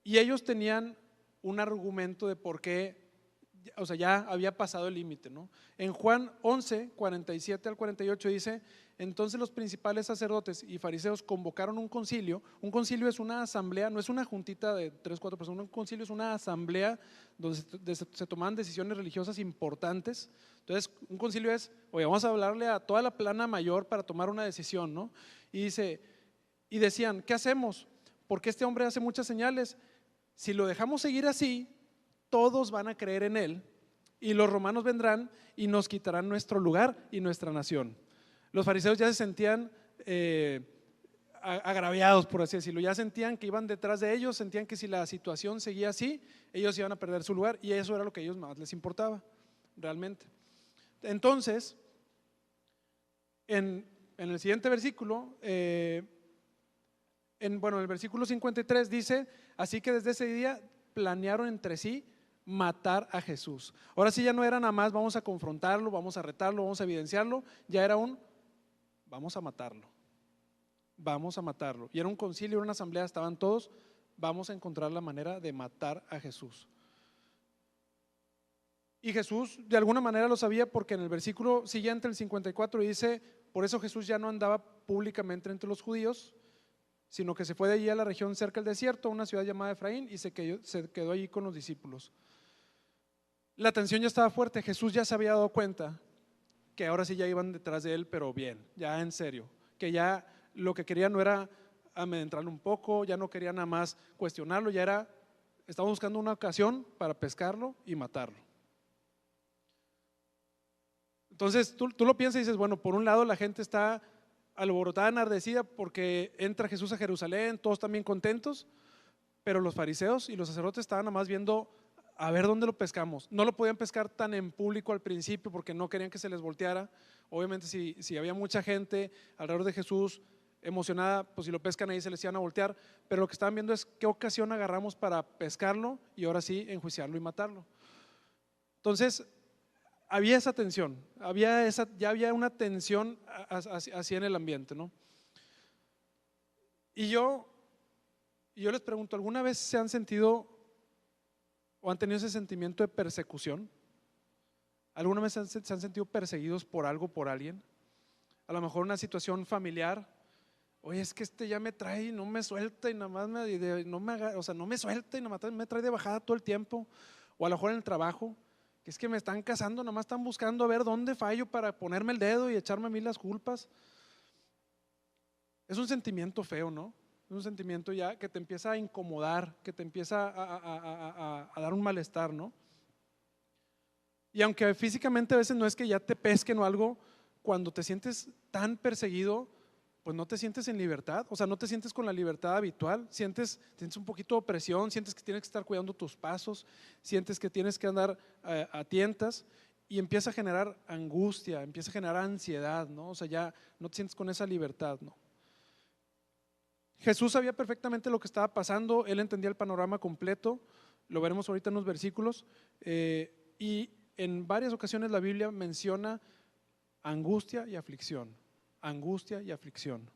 Y ellos tenían un argumento de por qué, o sea, ya había pasado el límite, ¿no? En Juan 11, 47 al 48 dice, entonces los principales sacerdotes y fariseos convocaron un concilio. Un concilio es una asamblea, no es una juntita de 3, 4 personas, un concilio es una asamblea donde se toman decisiones religiosas importantes. Entonces, un concilio es, oye, vamos a hablarle a toda la plana mayor para tomar una decisión, ¿no? Y decían, ¿qué hacemos? Porque este hombre hace muchas señales. Si lo dejamos seguir así, todos van a creer en él y los romanos vendrán y nos quitarán nuestro lugar y nuestra nación. Los fariseos ya se sentían agraviados, por así decirlo, ya sentían que iban detrás de ellos, sentían que si la situación seguía así, ellos iban a perder su lugar y eso era lo que a ellos más les importaba, realmente. Entonces, en el siguiente versículo, el versículo 53 dice, así que desde ese día planearon entre sí matar a Jesús. Ahora sí ya no era nada más vamos a confrontarlo, vamos a retarlo, vamos a evidenciarlo, ya era vamos a matarlo, vamos a matarlo. Y era un concilio, era una asamblea, estaban todos, vamos a encontrar la manera de matar a Jesús. Y Jesús de alguna manera lo sabía porque en el versículo siguiente, el 54, dice, por eso Jesús ya no andaba públicamente entre los judíos, sino que se fue de allí a la región cerca del desierto, a una ciudad llamada Efraín, y se quedó allí con los discípulos. La tensión ya estaba fuerte, Jesús ya se había dado cuenta que ahora sí ya iban detrás de él, pero bien, ya en serio, que ya lo que querían no era amedrentarlo un poco, ya no querían nada más cuestionarlo, estaban buscando una ocasión para pescarlo y matarlo. Entonces tú lo piensas y dices, bueno, por un lado la gente está alborotada, enardecida porque entra Jesús a Jerusalén, todos están bien contentos, pero los fariseos y los sacerdotes estaban nada más viendo a ver dónde lo pescamos. No lo podían pescar tan en público al principio porque no querían que se les volteara. Obviamente si había mucha gente alrededor de Jesús emocionada, pues si lo pescan ahí se les iban a voltear, pero lo que estaban viendo es qué ocasión agarramos para pescarlo y ahora sí enjuiciarlo y matarlo. Entonces había esa tensión, ya había una tensión así en el ambiente, ¿no? Y yo les pregunto, ¿alguna vez se han sentido o han tenido ese sentimiento de persecución? ¿Alguna vez se han sentido perseguidos por algo, por alguien? A lo mejor una situación familiar. Oye, es que ya me trae y no me suelta y nada más no me suelta y nada más me trae de bajada todo el tiempo. O a lo mejor en el trabajo, que es que me están cazando, nada más están buscando a ver dónde fallo para ponerme el dedo y echarme a mí las culpas. Es un sentimiento feo, ¿no? Es un sentimiento ya que te empieza a incomodar, que te empieza a dar un malestar, ¿no? Y aunque físicamente a veces no es que ya te pesquen o algo, cuando te sientes tan perseguido, pues no te sientes en libertad, o sea, no te sientes con la libertad habitual, sientes un poquito de opresión, sientes que tienes que estar cuidando tus pasos, sientes que tienes que andar a tientas y empieza a generar angustia, empieza a generar ansiedad, ¿no? O sea, ya no te sientes con esa libertad, ¿no? Jesús sabía perfectamente lo que estaba pasando, él entendía el panorama completo, lo veremos ahorita en los versículos, y en varias ocasiones la Biblia menciona angustia y aflicción. Angustia y aflicción.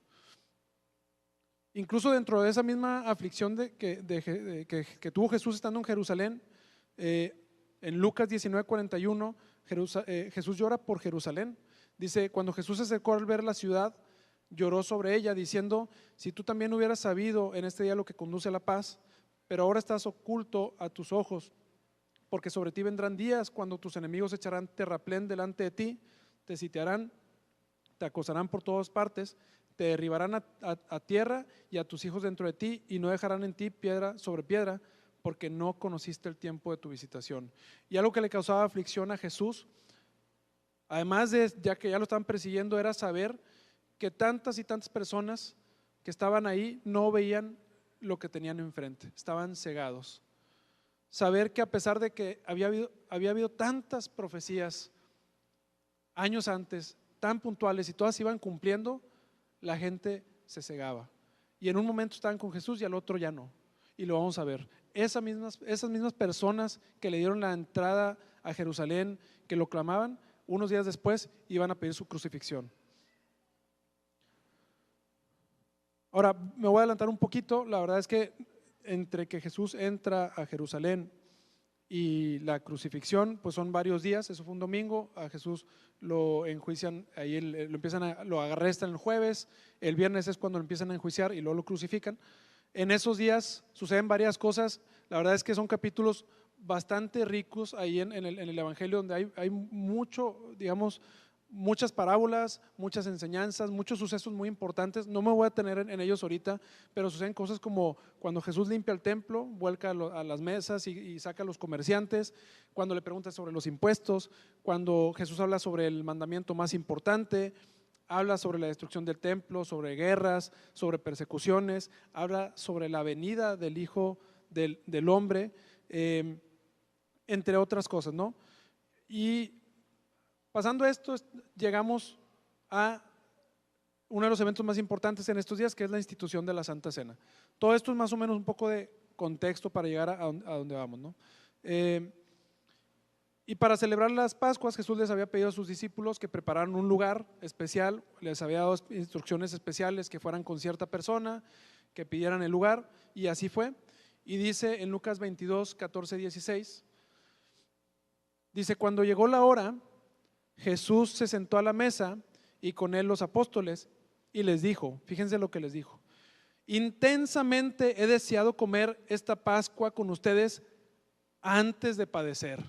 Incluso dentro de esa misma aflicción que tuvo Jesús estando en Jerusalén, en Lucas 19:41, Jesús llora por Jerusalén. Dice, cuando Jesús se acercó al ver la ciudad, lloró sobre ella diciendo, si tú también hubieras sabido en este día lo que conduce a la paz, pero ahora estás oculto a tus ojos, porque sobre ti vendrán días cuando tus enemigos echarán terraplén delante de ti, te sitiarán, te acosarán por todas partes, te derribarán a tierra y a tus hijos dentro de ti y no dejarán en ti piedra sobre piedra porque no conociste el tiempo de tu visitación. Y algo que le causaba aflicción a Jesús, además de ya que ya lo estaban persiguiendo, era saber que tantas y tantas personas que estaban ahí no veían lo que tenían enfrente, estaban cegados. Saber que a pesar de que había habido tantas profecías años antes, tan puntuales y todas se iban cumpliendo, la gente se cegaba. Y en un momento estaban con Jesús y al otro ya no. y lo vamos a ver. Esas mismas personas que le dieron la entrada a Jerusalén, que lo clamaban, unos días después iban a pedir su crucifixión. Ahora, me voy a adelantar un poquito. La verdad es que entre que Jesús entra a Jerusalén y la crucifixión, pues son varios días. Eso fue un domingo. A Jesús lo enjuician, ahí lo arrestan el jueves. El viernes es cuando lo empiezan a enjuiciar y luego lo crucifican. En esos días suceden varias cosas. La verdad es que son capítulos bastante ricos ahí en el Evangelio, donde hay mucho, digamos, muchas parábolas, muchas enseñanzas, muchos sucesos muy importantes. No me voy a detener en ellos ahorita, pero suceden cosas como cuando Jesús limpia el templo, vuelca a las mesas y saca a los comerciantes, cuando le pregunta sobre los impuestos, cuando Jesús habla sobre el mandamiento más importante, habla sobre la destrucción del templo, sobre guerras, sobre persecuciones, habla sobre la venida del Hijo del Hombre, entre otras cosas, ¿no? Y pasando esto, llegamos a uno de los eventos más importantes en estos días, que es la institución de la Santa Cena. Todo esto es más o menos un poco de contexto para llegar a donde vamos, ¿no? Y para celebrar las Pascuas, Jesús les había pedido a sus discípulos que prepararan un lugar especial, les había dado instrucciones especiales que fueran con cierta persona, que pidieran el lugar, y así fue. Y dice en Lucas 22, 14, 16, dice: cuando llegó la hora, Jesús se sentó a la mesa y con él los apóstoles y les dijo, fíjense lo que les dijo: intensamente he deseado comer esta Pascua con ustedes antes de padecer,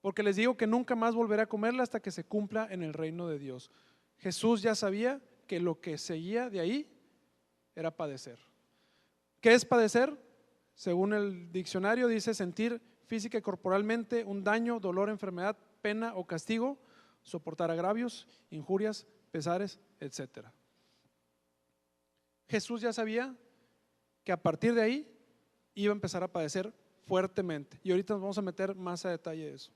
porque les digo que nunca más volveré a comerla hasta que se cumpla en el reino de Dios. Jesús ya sabía que lo que seguía de ahí era padecer. ¿Qué es padecer? Según el diccionario dice sentir física y corporalmente un daño, dolor, enfermedad, pena o castigo, soportar agravios, injurias, pesares, etc. Jesús ya sabía que a partir de ahí iba a empezar a padecer fuertemente, y ahorita nos vamos a meter más a detalle de eso.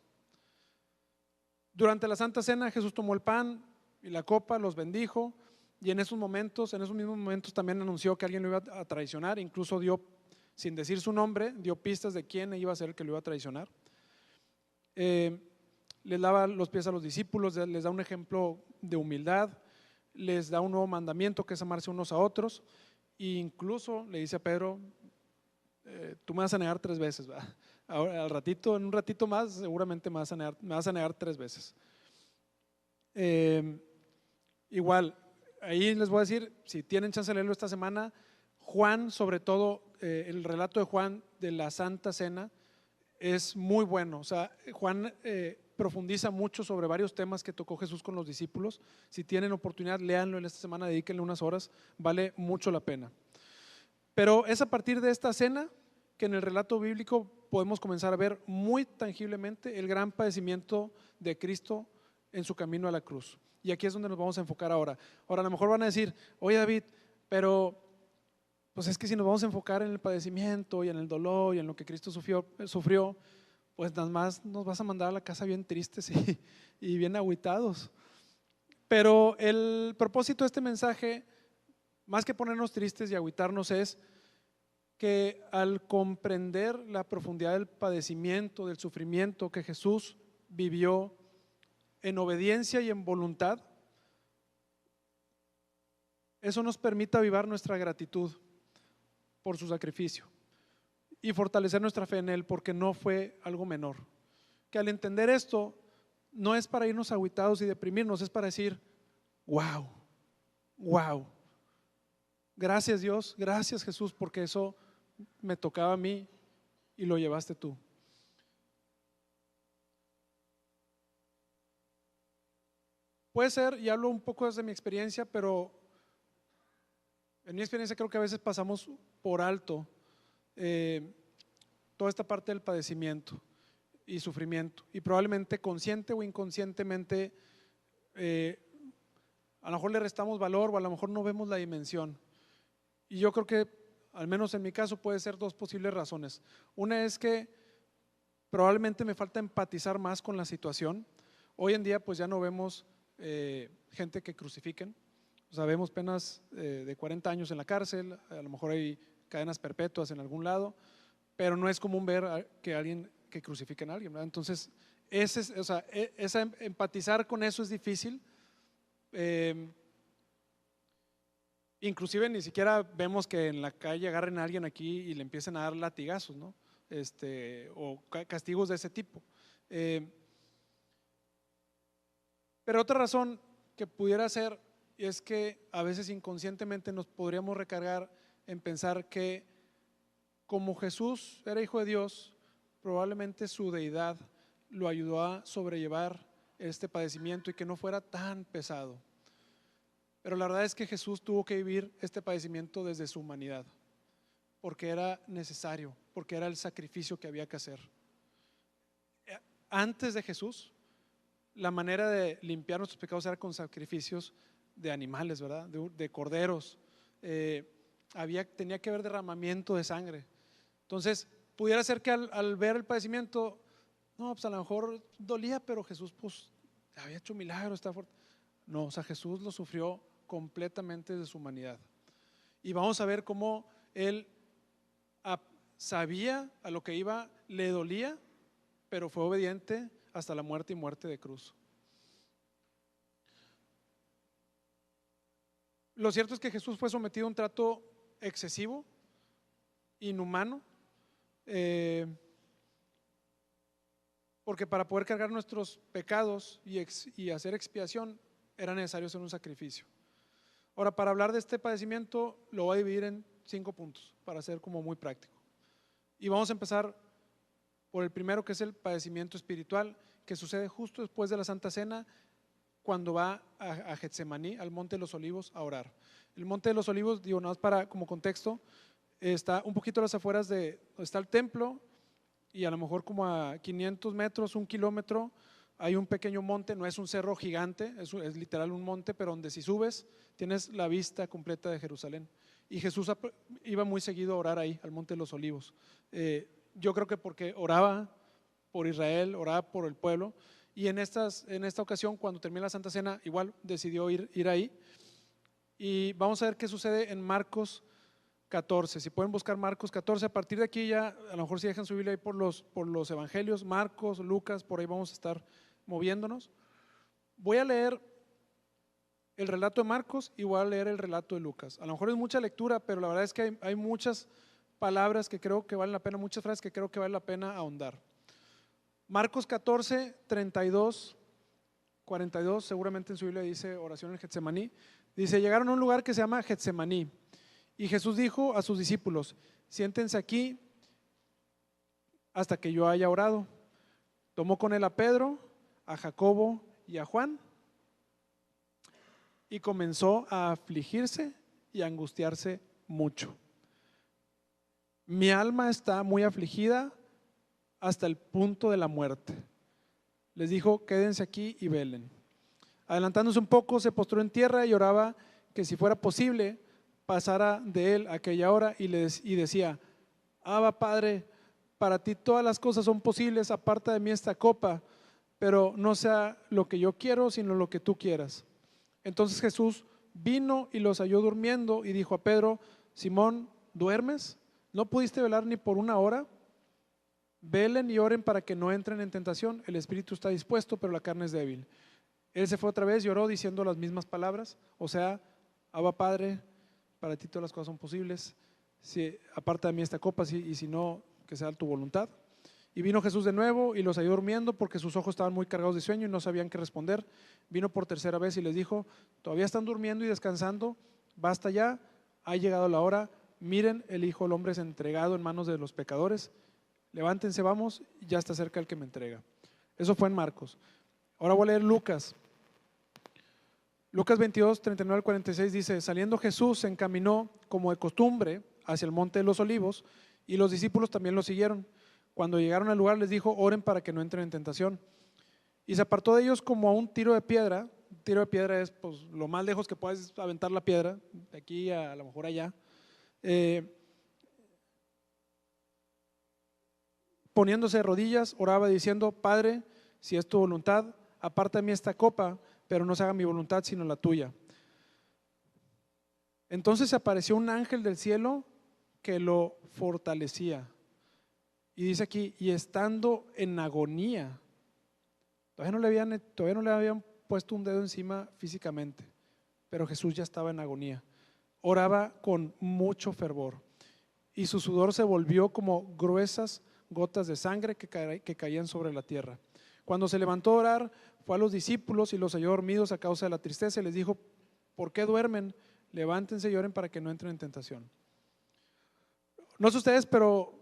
Durante la Santa Cena, Jesús tomó el pan y la copa, los bendijo, y en esos mismos momentos también anunció que alguien lo iba a traicionar. Incluso dio, sin decir su nombre, dio pistas de quién iba a ser el que lo iba a traicionar. Les lava los pies a los discípulos, les da un ejemplo de humildad, les da un nuevo mandamiento que es amarse unos a otros, e incluso le dice a Pedro: tú me vas a negar 3 veces, ¿verdad? Ahora, en un ratito más seguramente me vas a negar 3 veces. Igual, ahí les voy a decir, si tienen chance de leerlo esta semana, Juan, sobre todo el relato de Juan de la Santa Cena es muy bueno. O sea, Juan profundiza mucho sobre varios temas que tocó Jesús con los discípulos. Si tienen oportunidad, léanlo en esta semana, dedíquenle unas horas, vale mucho la pena. Pero es a partir de esta cena que en el relato bíblico podemos comenzar a ver muy tangiblemente el gran padecimiento de Cristo en su camino a la cruz. Y aquí es donde nos vamos a enfocar ahora. Ahora, a lo mejor van a decir: oye, David, pero pues es que si nos vamos a enfocar en el padecimiento y en el dolor y en lo que Cristo sufrió, pues nada más nos vas a mandar a la casa bien tristes y bien agüitados. Pero el propósito de este mensaje, más que ponernos tristes y agüitarnos, es que al comprender la profundidad del padecimiento, del sufrimiento que Jesús vivió en obediencia y en voluntad, eso nos permite avivar nuestra gratitud por su sacrificio y fortalecer nuestra fe en Él, porque no fue algo menor. Que al entender esto, no es para irnos agüitados y deprimirnos, es para decir: wow, wow, gracias Dios, gracias Jesús, porque eso me tocaba a mí y lo llevaste tú. Puede ser, y hablo un poco desde mi experiencia, pero en mi experiencia creo que a veces pasamos por alto toda esta parte del padecimiento y sufrimiento, y probablemente consciente o inconscientemente a lo mejor le restamos valor, o a lo mejor no vemos la dimensión. Y yo creo que, al menos en mi caso, puede ser 2 posibles razones. Una es que probablemente me falta empatizar más con la situación. Hoy en día pues ya no vemos gente que crucifiquen. O sea, vemos penas de 40 años en la cárcel, a lo mejor hay cadenas perpetuas en algún lado, pero no es común ver que crucifiquen a alguien, ¿verdad? Entonces, empatizar con eso es difícil. Inclusive ni siquiera vemos que en la calle agarren a alguien aquí y le empiecen a dar latigazos, ¿no? O castigos de ese tipo. Pero otra razón que pudiera ser es que a veces inconscientemente nos podríamos recargar en pensar que como Jesús era hijo de Dios, probablemente su deidad lo ayudó a sobrellevar este padecimiento y que no fuera tan pesado. Pero la verdad es que Jesús tuvo que vivir este padecimiento desde su humanidad, porque era necesario, porque era el sacrificio que había que hacer. Antes de Jesús, la manera de limpiar nuestros pecados era con sacrificios de animales, ¿verdad? De corderos. Tenía que haber derramamiento de sangre. Entonces, pudiera ser que al ver el padecimiento, no, pues a lo mejor dolía, pero Jesús pues había hecho milagros, está fuerte. No, o sea, Jesús lo sufrió completamente de su humanidad. Y vamos a ver cómo Él sabía a lo que iba, le dolía, pero fue obediente hasta la muerte y muerte de cruz. Lo cierto es que Jesús fue sometido a un trato excesivo, inhumano, porque para poder cargar nuestros pecados y hacer expiación era necesario hacer un sacrificio. Ahora, para hablar de este padecimiento lo voy a dividir en 5 puntos para ser como muy práctico. Y vamos a empezar por el primero, que es el padecimiento espiritual, que sucede justo después de la Santa Cena, cuando va a Getsemaní, al Monte de los Olivos, a orar. El Monte de los Olivos, digo, nada más para como contexto, está un poquito a las afueras de donde está el templo, y a lo mejor como a 500 metros, 1 kilómetro, hay un pequeño monte. No es un cerro gigante, es literal un monte, pero donde si subes tienes la vista completa de Jerusalén. Y Jesús iba muy seguido a orar ahí, al Monte de los Olivos. Yo creo que porque oraba por Israel, oraba por el pueblo, y en esta ocasión, cuando termina la Santa Cena, igual decidió ir ahí. Y vamos a ver qué sucede en Marcos 14. Si pueden buscar Marcos 14, a partir de aquí ya, a lo mejor si dejan su Biblia ahí por los evangelios, Marcos, Lucas, por ahí vamos a estar moviéndonos. Voy a leer el relato de Marcos y voy a leer el relato de Lucas. A lo mejor es mucha lectura, pero la verdad es que hay muchas palabras que creo que valen la pena, muchas frases que creo que vale la pena ahondar. Marcos 14, 32, 42, seguramente en su Biblia dice oración en Getsemaní. Dice: llegaron a un lugar que se llama Getsemaní, y Jesús dijo a sus discípulos: siéntense aquí hasta que yo haya orado. Tomó con él a Pedro, a Jacobo y a Juan, y comenzó a afligirse y a angustiarse mucho. Mi alma está muy afligida hasta el punto de la muerte. Les dijo: quédense aquí y velen. Adelantándose un poco, se postró en tierra y oraba que, si fuera posible, pasara de él aquella hora, y decía: Abba, Padre, para ti todas las cosas son posibles, aparta de mí esta copa, pero no sea lo que yo quiero, sino lo que tú quieras. Entonces Jesús vino y los halló durmiendo y dijo a Pedro: Simón, ¿duermes? ¿No pudiste velar ni por 1 hora? Velen y oren para que no entren en tentación. El espíritu está dispuesto, pero la carne es débil. Él se fue otra vez y oró diciendo las mismas palabras, o sea: Abba, Padre, para ti todas las cosas son posibles, si aparta de mí esta copa, y si no, que sea tu voluntad. Y vino Jesús de nuevo y los halló durmiendo, porque sus ojos estaban muy cargados de sueño y no sabían qué responder. Vino por tercera vez y les dijo: todavía están durmiendo y descansando, basta ya, ha llegado la hora. Miren, el Hijo del Hombre es entregado en manos de los pecadores. Levántense, vamos, ya está cerca el que me entrega. Eso fue en Marcos. Ahora voy a leer Lucas. Lucas 22, 39 al 46 dice: saliendo Jesús se encaminó como de costumbre hacia el Monte de los Olivos, y los discípulos también lo siguieron. Cuando llegaron al lugar les dijo: oren para que no entren en tentación. Y se apartó de ellos como a un tiro de piedra. Un tiro de piedra es pues lo más lejos que puedes aventar la piedra, de aquí a lo mejor allá. Poniéndose de rodillas, oraba diciendo: Padre, si es tu voluntad, aparta de mí esta copa, pero no se haga mi voluntad sino la tuya. Entonces se apareció un ángel del cielo que lo fortalecía. Y dice aquí, y estando en agonía, todavía no le habían puesto un dedo encima físicamente, pero Jesús ya estaba en agonía. Oraba con mucho fervor y su sudor se volvió como gruesas gotas de sangre que caían sobre la tierra. Cuando se levantó a orar, fue a los discípulos y los halló dormidos a causa de la tristeza y les dijo: ¿por qué duermen? Levántense y oren para que no entren en tentación. No sé ustedes, pero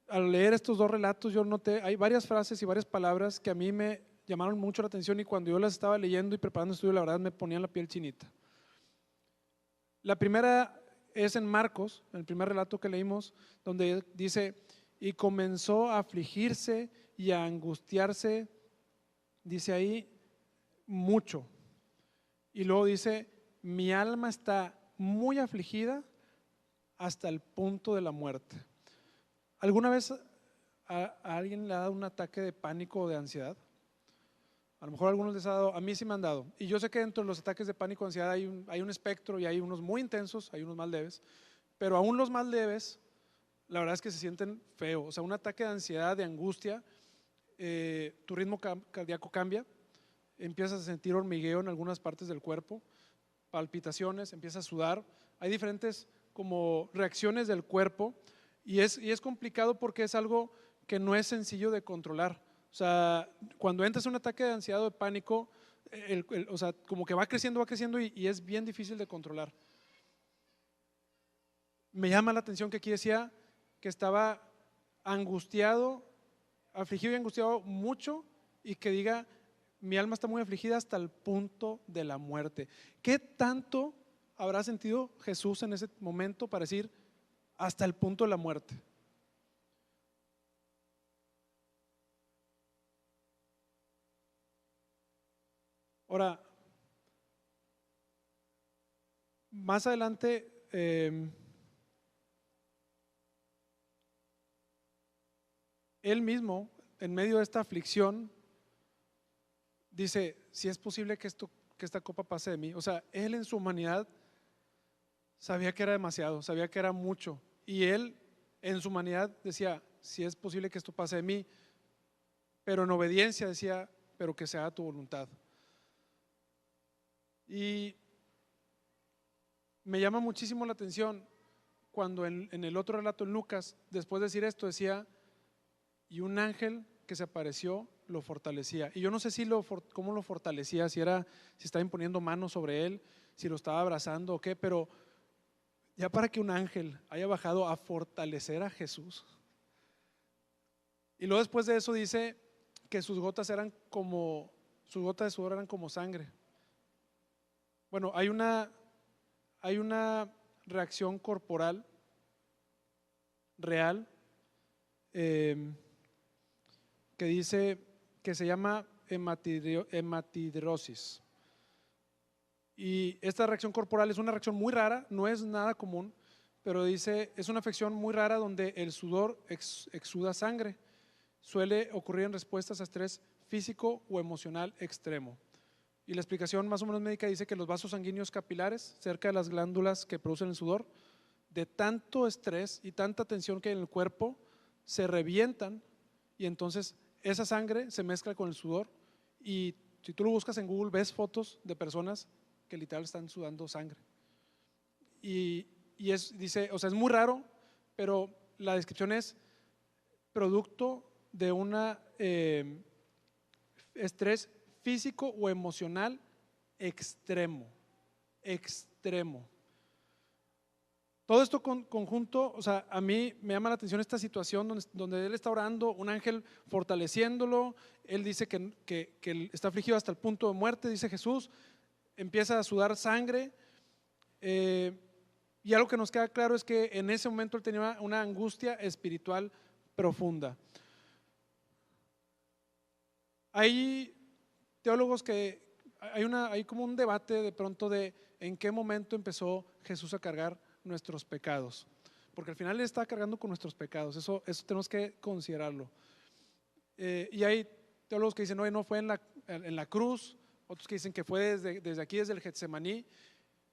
al leer estos dos relatos yo noté, hay varias frases y varias palabras que a mí me llamaron mucho la atención, y cuando yo las estaba leyendo y preparando estudio, la verdad me ponían la piel chinita. La primera es en Marcos, en el primer relato que leímos, donde dice: y comenzó a afligirse y a angustiarse, dice ahí, mucho. Y luego dice: mi alma está muy afligida hasta el punto de la muerte. ¿Alguna vez a alguien le ha dado un ataque de pánico o de ansiedad? A lo mejor a algunos les ha dado, a mí sí me han dado. Y yo sé que dentro de los ataques de pánico o ansiedad hay un espectro, y hay unos muy intensos, hay unos más leves, pero aún los más leves, la verdad es que se sienten feo. O sea, un ataque de ansiedad, de angustia, tu ritmo cardíaco cambia, empiezas a sentir hormigueo en algunas partes del cuerpo, palpitaciones, empiezas a sudar, hay diferentes como reacciones del cuerpo, y es complicado porque es algo que no es sencillo de controlar. O sea, cuando entras en un ataque de ansiedad o de pánico, o sea, como que va creciendo y es bien difícil de controlar. Me llama la atención que aquí decía que estaba angustiado, afligido y angustiado mucho, y que diga: mi alma está muy afligida hasta el punto de la muerte. ¿Qué tanto habrá sentido Jesús en ese momento para decir hasta el punto de la muerte? Ahora, más adelante, él mismo, en medio de esta aflicción, dice: si es posible que esta copa pase de mí. O sea, él en su humanidad sabía que era demasiado, sabía que era mucho, y él en su humanidad decía: si es posible que esto pase de mí, pero en obediencia decía: pero que se haga tu voluntad. Y me llama muchísimo la atención cuando en el otro relato, en Lucas, después de decir esto, decía: y un ángel que se apareció lo fortalecía. Y yo no sé cómo lo fortalecía, si estaba imponiendo manos sobre él, si lo estaba abrazando o qué, pero ya para que un ángel haya bajado a fortalecer a Jesús. Y luego después de eso dice que sus gotas de sudor eran como sangre. Bueno, hay una reacción corporal real que dice que se llama hematidrosis. Y esta reacción corporal es una reacción muy rara, no es nada común, pero dice, es una afección muy rara donde el sudor exuda sangre. Suele ocurrir en respuestas a estrés físico o emocional extremo. Y la explicación más o menos médica dice que los vasos sanguíneos capilares cerca de las glándulas que producen el sudor, de tanto estrés y tanta tensión que hay en el cuerpo, se revientan, y entonces esa sangre se mezcla con el sudor, y si tú lo buscas en Google ves fotos de personas que literal están sudando sangre. Dice, o sea, es muy raro, pero la descripción es producto de una estrés físico o emocional extremo. Todo esto conjunto, o sea, a mí me llama la atención esta situación donde él está orando, un ángel fortaleciéndolo, él dice que él está afligido hasta el punto de muerte, dice Jesús, empieza a sudar sangre, y algo que nos queda claro es que en ese momento él tenía una angustia espiritual profunda. Hay teólogos que hay como un debate de pronto de en qué momento empezó Jesús a cargar nuestros pecados, porque al final él está cargando con nuestros pecados, eso tenemos que considerarlo. Y hay teólogos que dicen no fue en la cruz, otros que dicen que fue desde aquí, desde el Getsemaní,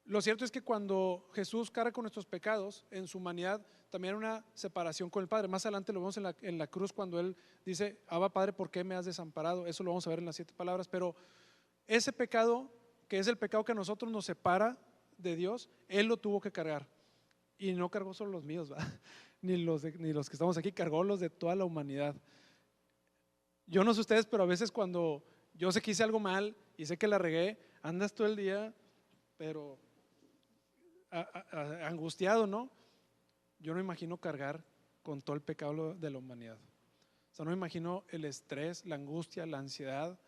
Lo cierto es que cuando Jesús carga con nuestros pecados, en su humanidad también hay una separación con el Padre. Más adelante lo vemos en la cruz cuando Él dice, Abba Padre, ¿por qué me has desamparado? Eso lo vamos a ver en las 7 palabras, pero ese pecado, que es el pecado que a nosotros nos separa de Dios, Él lo tuvo que cargar. Y no cargó solo los míos, ¿verdad? Ni los que estamos aquí, cargó los de toda la humanidad. Yo no sé ustedes, pero a veces cuando yo sé que hice algo mal y sé que la regué, andas todo el día, pero angustiado, ¿no? Yo no me imagino cargar con todo el pecado de la humanidad. O sea, no me imagino el estrés, la angustia, la ansiedad,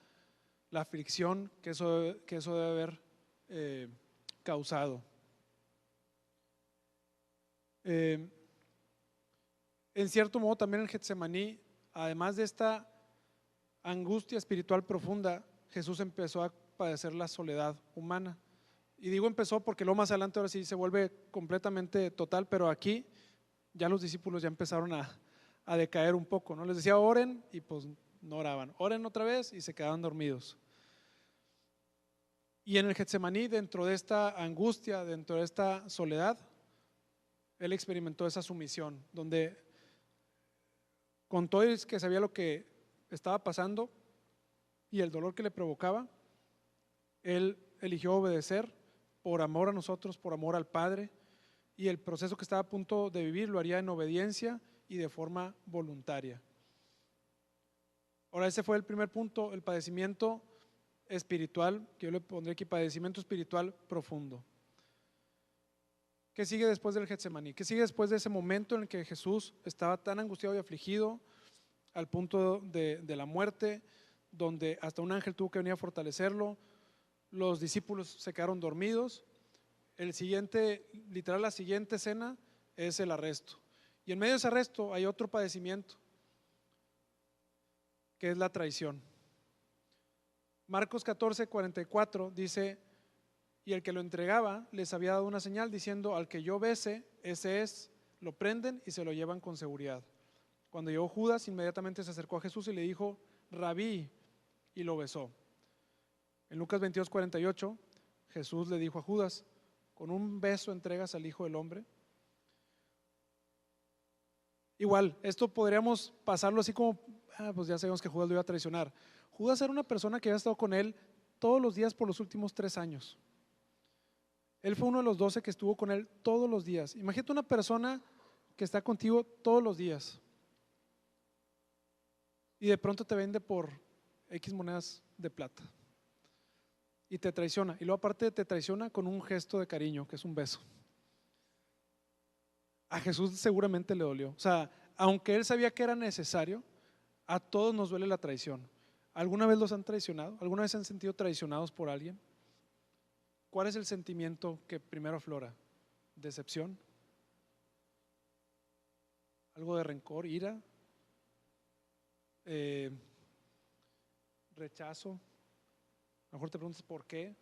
la aflicción que eso debe haber causado. En cierto modo también en Getsemaní, además de esta angustia espiritual profunda, Jesús empezó a padecer la soledad humana. Y digo empezó porque luego más adelante ahora sí se vuelve completamente total, pero aquí ya los discípulos ya empezaron a decaer un poco, ¿no? Les decía oren y pues no oraban, oren otra vez y se quedaban dormidos. Y en el Getsemaní, dentro de esta angustia, dentro de esta soledad, Él experimentó esa sumisión, donde con todo el que sabía lo que estaba pasando y el dolor que le provocaba, Él eligió obedecer por amor a nosotros, por amor al Padre, y el proceso que estaba a punto de vivir lo haría en obediencia y de forma voluntaria. Ahora ese fue el primer punto, el padecimiento espiritual, que yo le pondré aquí, padecimiento espiritual profundo. ¿Qué sigue después del Getsemaní? ¿Qué sigue después de ese momento en el que Jesús estaba tan angustiado y afligido al punto de la muerte, donde hasta un ángel tuvo que venir a fortalecerlo? Los discípulos se quedaron dormidos. Literal la siguiente escena es el arresto. Y en medio de ese arresto hay otro padecimiento, que es la traición. Marcos 14:44 dice, y el que lo entregaba les había dado una señal diciendo, al que yo bese, ese es. Lo prenden y se lo llevan con seguridad. Cuando llegó Judas, inmediatamente se acercó a Jesús y le dijo, Rabí, y lo besó. En Lucas 22:48, Jesús le dijo a Judas, con un beso entregas al Hijo del Hombre. Igual, esto podríamos pasarlo así como, pues ya sabemos que Judas lo iba a traicionar. Judas era una persona que había estado con él todos los días por los últimos 3 años. Él fue uno de los 12 que estuvo con él todos los días. Imagínate una persona que está contigo todos los días y de pronto te vende por X monedas de plata y te traiciona, y luego aparte te traiciona con un gesto de cariño, que es un beso. A Jesús seguramente le dolió. O sea, aunque él sabía que era necesario, a todos nos duele la traición. ¿Alguna vez los han traicionado? ¿Alguna vez se han sentido traicionados por alguien? ¿Cuál es el sentimiento que primero aflora? ¿Decepción? ¿Algo de rencor, ira? ¿Rechazo? A lo mejor te preguntas por qué.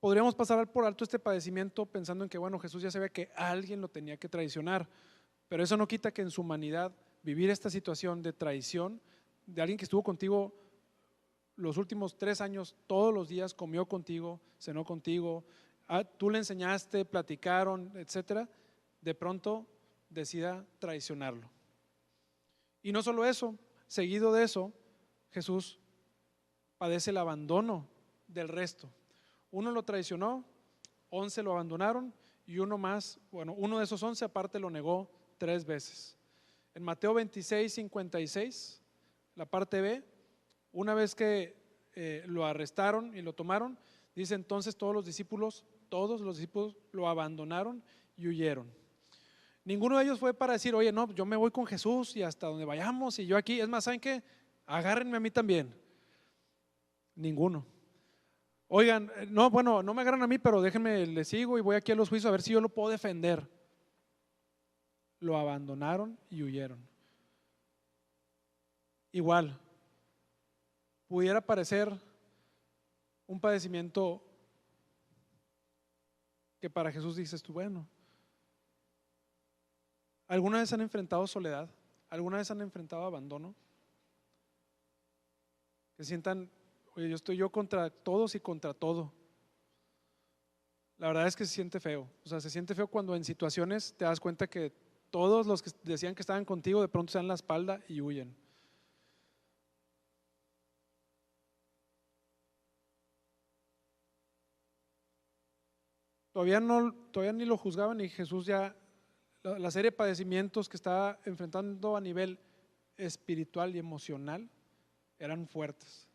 Podríamos pasar por alto este padecimiento pensando en que, bueno, Jesús ya sabía que alguien lo tenía que traicionar, pero eso no quita que en su humanidad vivir esta situación de traición de alguien que estuvo contigo los últimos 3 años, todos los días comió contigo, cenó contigo, tú le enseñaste, platicaron, etcétera, de pronto decida traicionarlo. Y no solo eso, seguido de eso, Jesús padece el abandono del resto. Uno lo traicionó, 11 lo abandonaron y uno de esos 11 aparte lo negó 3 veces. En Mateo 26:56, la parte B, una vez que lo arrestaron y lo tomaron, dice entonces todos los discípulos lo abandonaron y huyeron. Ninguno de ellos fue para decir, oye, no, yo me voy con Jesús y hasta donde vayamos y yo aquí. Es más, ¿saben qué? Agárrenme a mí también. Ninguno. Oigan, no, bueno, no me agarran a mí, pero déjenme, les sigo y voy aquí a los juicios a ver si yo lo puedo defender. Lo abandonaron y huyeron. Igual, pudiera parecer un padecimiento que para Jesús dices tú, bueno, ¿alguna vez han enfrentado soledad? ¿Alguna vez han enfrentado abandono? Que sientan, Oye, yo estoy yo contra todos y contra todo. La verdad es que se siente feo. O sea, se siente feo cuando en situaciones te das cuenta que todos los que decían que estaban contigo de pronto se dan la espalda y huyen. Todavía ni lo juzgaban y Jesús ya, la serie de padecimientos que estaba enfrentando a nivel espiritual y emocional eran fuertes,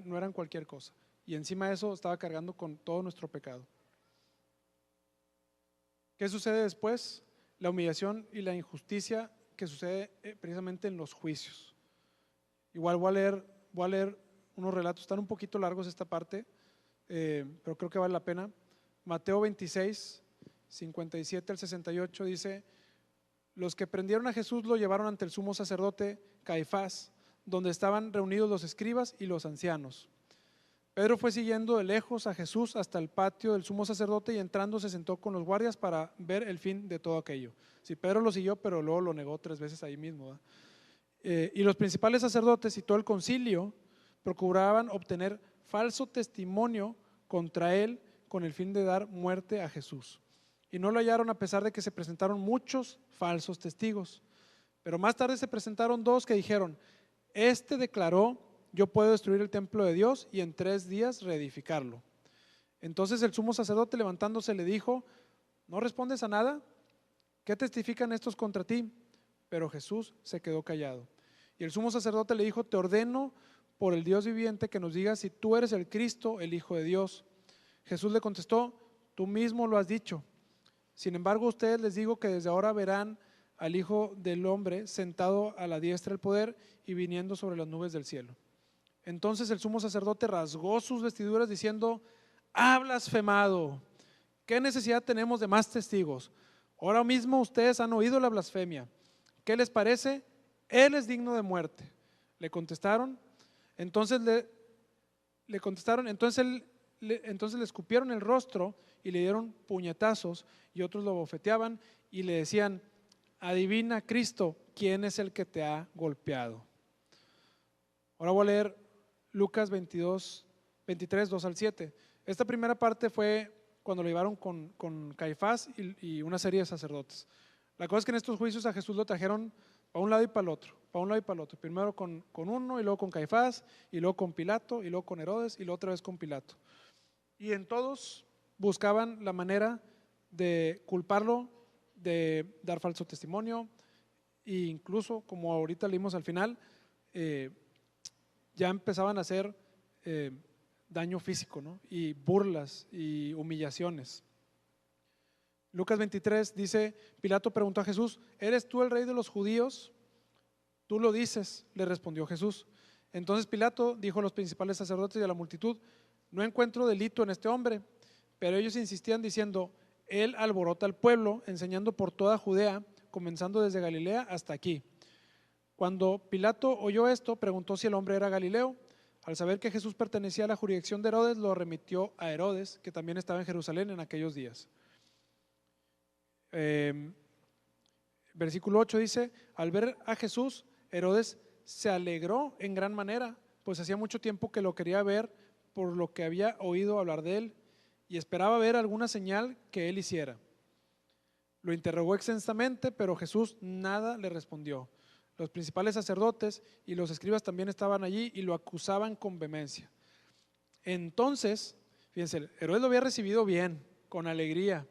no eran cualquier cosa. Y encima de eso estaba cargando con todo nuestro pecado. ¿Qué sucede después? La humillación y la injusticia que sucede precisamente en los juicios. Igual voy a leer unos relatos, están un poquito largos esta parte, pero creo que vale la pena. Mateo 26, 57 al 68 dice: los que prendieron a Jesús lo llevaron ante el sumo sacerdote Caifás, donde estaban reunidos los escribas y los ancianos. Pedro fue siguiendo de lejos a Jesús hasta el patio del sumo sacerdote y entrando se sentó con los guardias para ver el fin de todo aquello. Sí, Pedro lo siguió, pero luego lo negó 3 veces ahí mismo. Y los principales sacerdotes y todo el concilio procuraban obtener falso testimonio contra él con el fin de dar muerte a Jesús. Y no lo hallaron a pesar de que se presentaron muchos falsos testigos. Pero más tarde se presentaron 2 que dijeron: este declaró: yo puedo destruir el templo de Dios y en 3 días reedificarlo. Entonces el sumo sacerdote, levantándose, le dijo: ¿no respondes a nada? ¿Qué testifican estos contra ti? Pero Jesús se quedó callado. Y el sumo sacerdote le dijo: te ordeno por el Dios viviente que nos digas si tú eres el Cristo, el Hijo de Dios. Jesús le contestó: tú mismo lo has dicho. Sin embargo, a ustedes les digo que desde ahora verán al Hijo del Hombre sentado a la diestra del poder y viniendo sobre las nubes del cielo. Entonces el sumo sacerdote rasgó sus vestiduras diciendo: ha blasfemado. ¿Qué necesidad tenemos de más testigos? Ahora mismo ustedes han oído la blasfemia. ¿Qué les parece? Él es digno de muerte. Le contestaron. Entonces le escupieron el rostro y le dieron puñetazos, y otros lo bofeteaban y le decían: adivina, Cristo, ¿quién es el que te ha golpeado? Ahora voy a leer Lucas 23, 2 al 7. Esta primera parte fue cuando lo llevaron con Caifás y una serie de sacerdotes. La cosa es que en estos juicios a Jesús lo trajeron para un lado y para el otro, primero con uno y luego con Caifás y luego con Pilato y luego con Herodes y luego otra vez con Pilato. Y en todos buscaban la manera de culparlo, de dar falso testimonio, e incluso, como ahorita leímos al final, ya empezaban a hacer daño físico, ¿no? Y burlas y humillaciones. Lucas 23 dice: Pilato preguntó a Jesús: ¿eres tú el rey de los judíos? Tú lo dices, le respondió Jesús. Entonces Pilato dijo a los principales sacerdotes y a la multitud: no encuentro delito en este hombre. Pero ellos insistían diciendo: él alborota al pueblo, enseñando por toda Judea, comenzando desde Galilea hasta aquí. Cuando Pilato oyó esto, preguntó si el hombre era Galileo. Al saber que Jesús pertenecía a la jurisdicción de Herodes, lo remitió a Herodes, que también estaba en Jerusalén en aquellos días. Versículo 8 dice: al ver a Jesús, Herodes se alegró en gran manera, pues hacía mucho tiempo que lo quería ver por lo que había oído hablar de él, y esperaba ver alguna señal que él hiciera. Lo interrogó extensamente, pero Jesús nada le respondió. Los principales sacerdotes y los escribas también estaban allí y lo acusaban con vehemencia. Entonces, fíjense, Herodes lo había recibido bien, con alegría.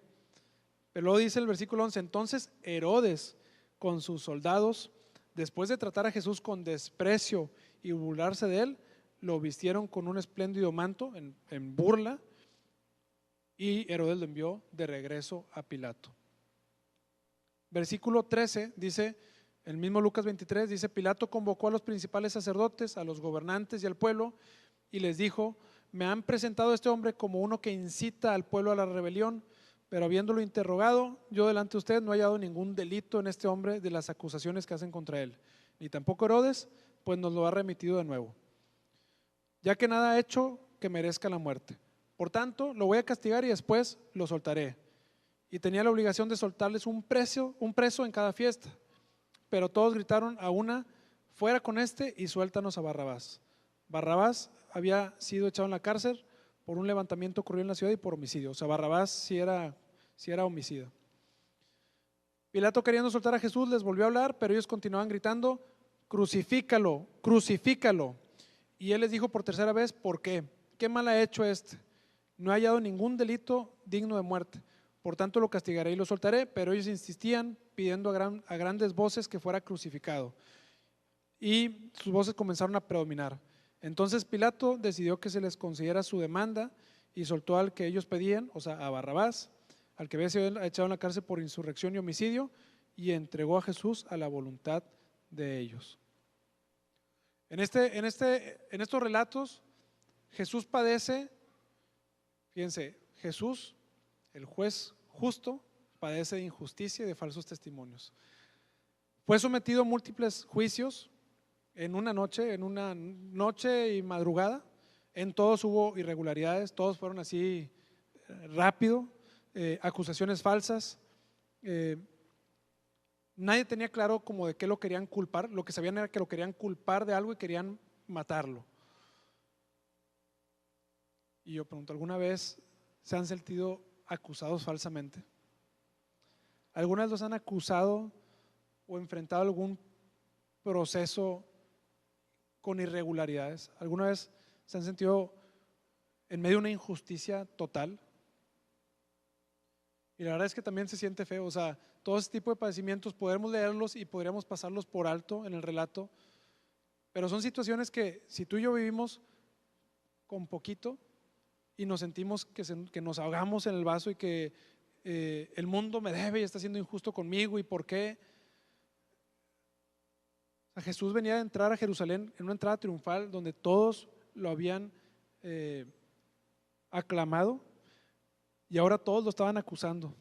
Pero luego dice el versículo 11: entonces Herodes con sus soldados, después de tratar a Jesús con desprecio y burlarse de él, lo vistieron con un espléndido manto en burla, y Herodes lo envió de regreso a Pilato. Versículo 13 dice, el mismo Lucas 23 dice: Pilato convocó a los principales sacerdotes, a los gobernantes y al pueblo, y les dijo: me han presentado a este hombre como uno que incita al pueblo a la rebelión, pero habiéndolo interrogado, yo delante de ustedes no he hallado ningún delito en este hombre de las acusaciones que hacen contra él, ni tampoco Herodes, pues nos lo ha remitido de nuevo, ya que nada ha hecho que merezca la muerte. Por tanto, lo voy a castigar y después lo soltaré. Y tenía la obligación de soltarles un preso en cada fiesta. Pero todos gritaron a una: fuera con este y suéltanos a Barrabás. Barrabás había sido echado en la cárcel por un levantamiento ocurrido en la ciudad y por homicidio. O sea, Barrabás sí era homicida. Pilato, queriendo soltar a Jesús, les volvió a hablar, pero ellos continuaban gritando: crucifícalo, crucifícalo. Y él les dijo por tercera vez: ¿por qué? ¿Qué mal ha hecho este? No ha hallado ningún delito digno de muerte. Por tanto lo castigaré y lo soltaré. Pero ellos insistían, pidiendo a grandes voces que fuera crucificado. Y sus voces comenzaron a predominar. Entonces Pilato decidió que se les concediera su demanda y soltó al que ellos pedían, o sea, a Barrabás, al que había sido echado en la cárcel por insurrección y homicidio, y entregó a Jesús a la voluntad de ellos. En estos relatos, Jesús padece, fíjense, Jesús, el juez justo, padece de injusticia y de falsos testimonios. Fue sometido a múltiples juicios en una noche y madrugada. En todos hubo irregularidades, todos fueron así rápido, acusaciones falsas. Nadie tenía claro como de qué lo querían culpar. Lo que sabían era que lo querían culpar de algo y querían matarlo. Y yo pregunto, ¿alguna vez se han sentido acusados falsamente? ¿Alguna vez los han acusado o enfrentado algún proceso con irregularidades? ¿Alguna vez se han sentido en medio de una injusticia total? Y la verdad es que también se siente feo. O sea, todo ese tipo de padecimientos podemos leerlos y podríamos pasarlos por alto en el relato, pero son situaciones que si tú y yo vivimos con poquito y nos sentimos que nos ahogamos en el vaso y que el mundo me debe y está siendo injusto conmigo, ¿y por qué? O sea, Jesús venía de entrar a Jerusalén en una entrada triunfal donde todos lo habían aclamado, y ahora todos lo estaban acusando.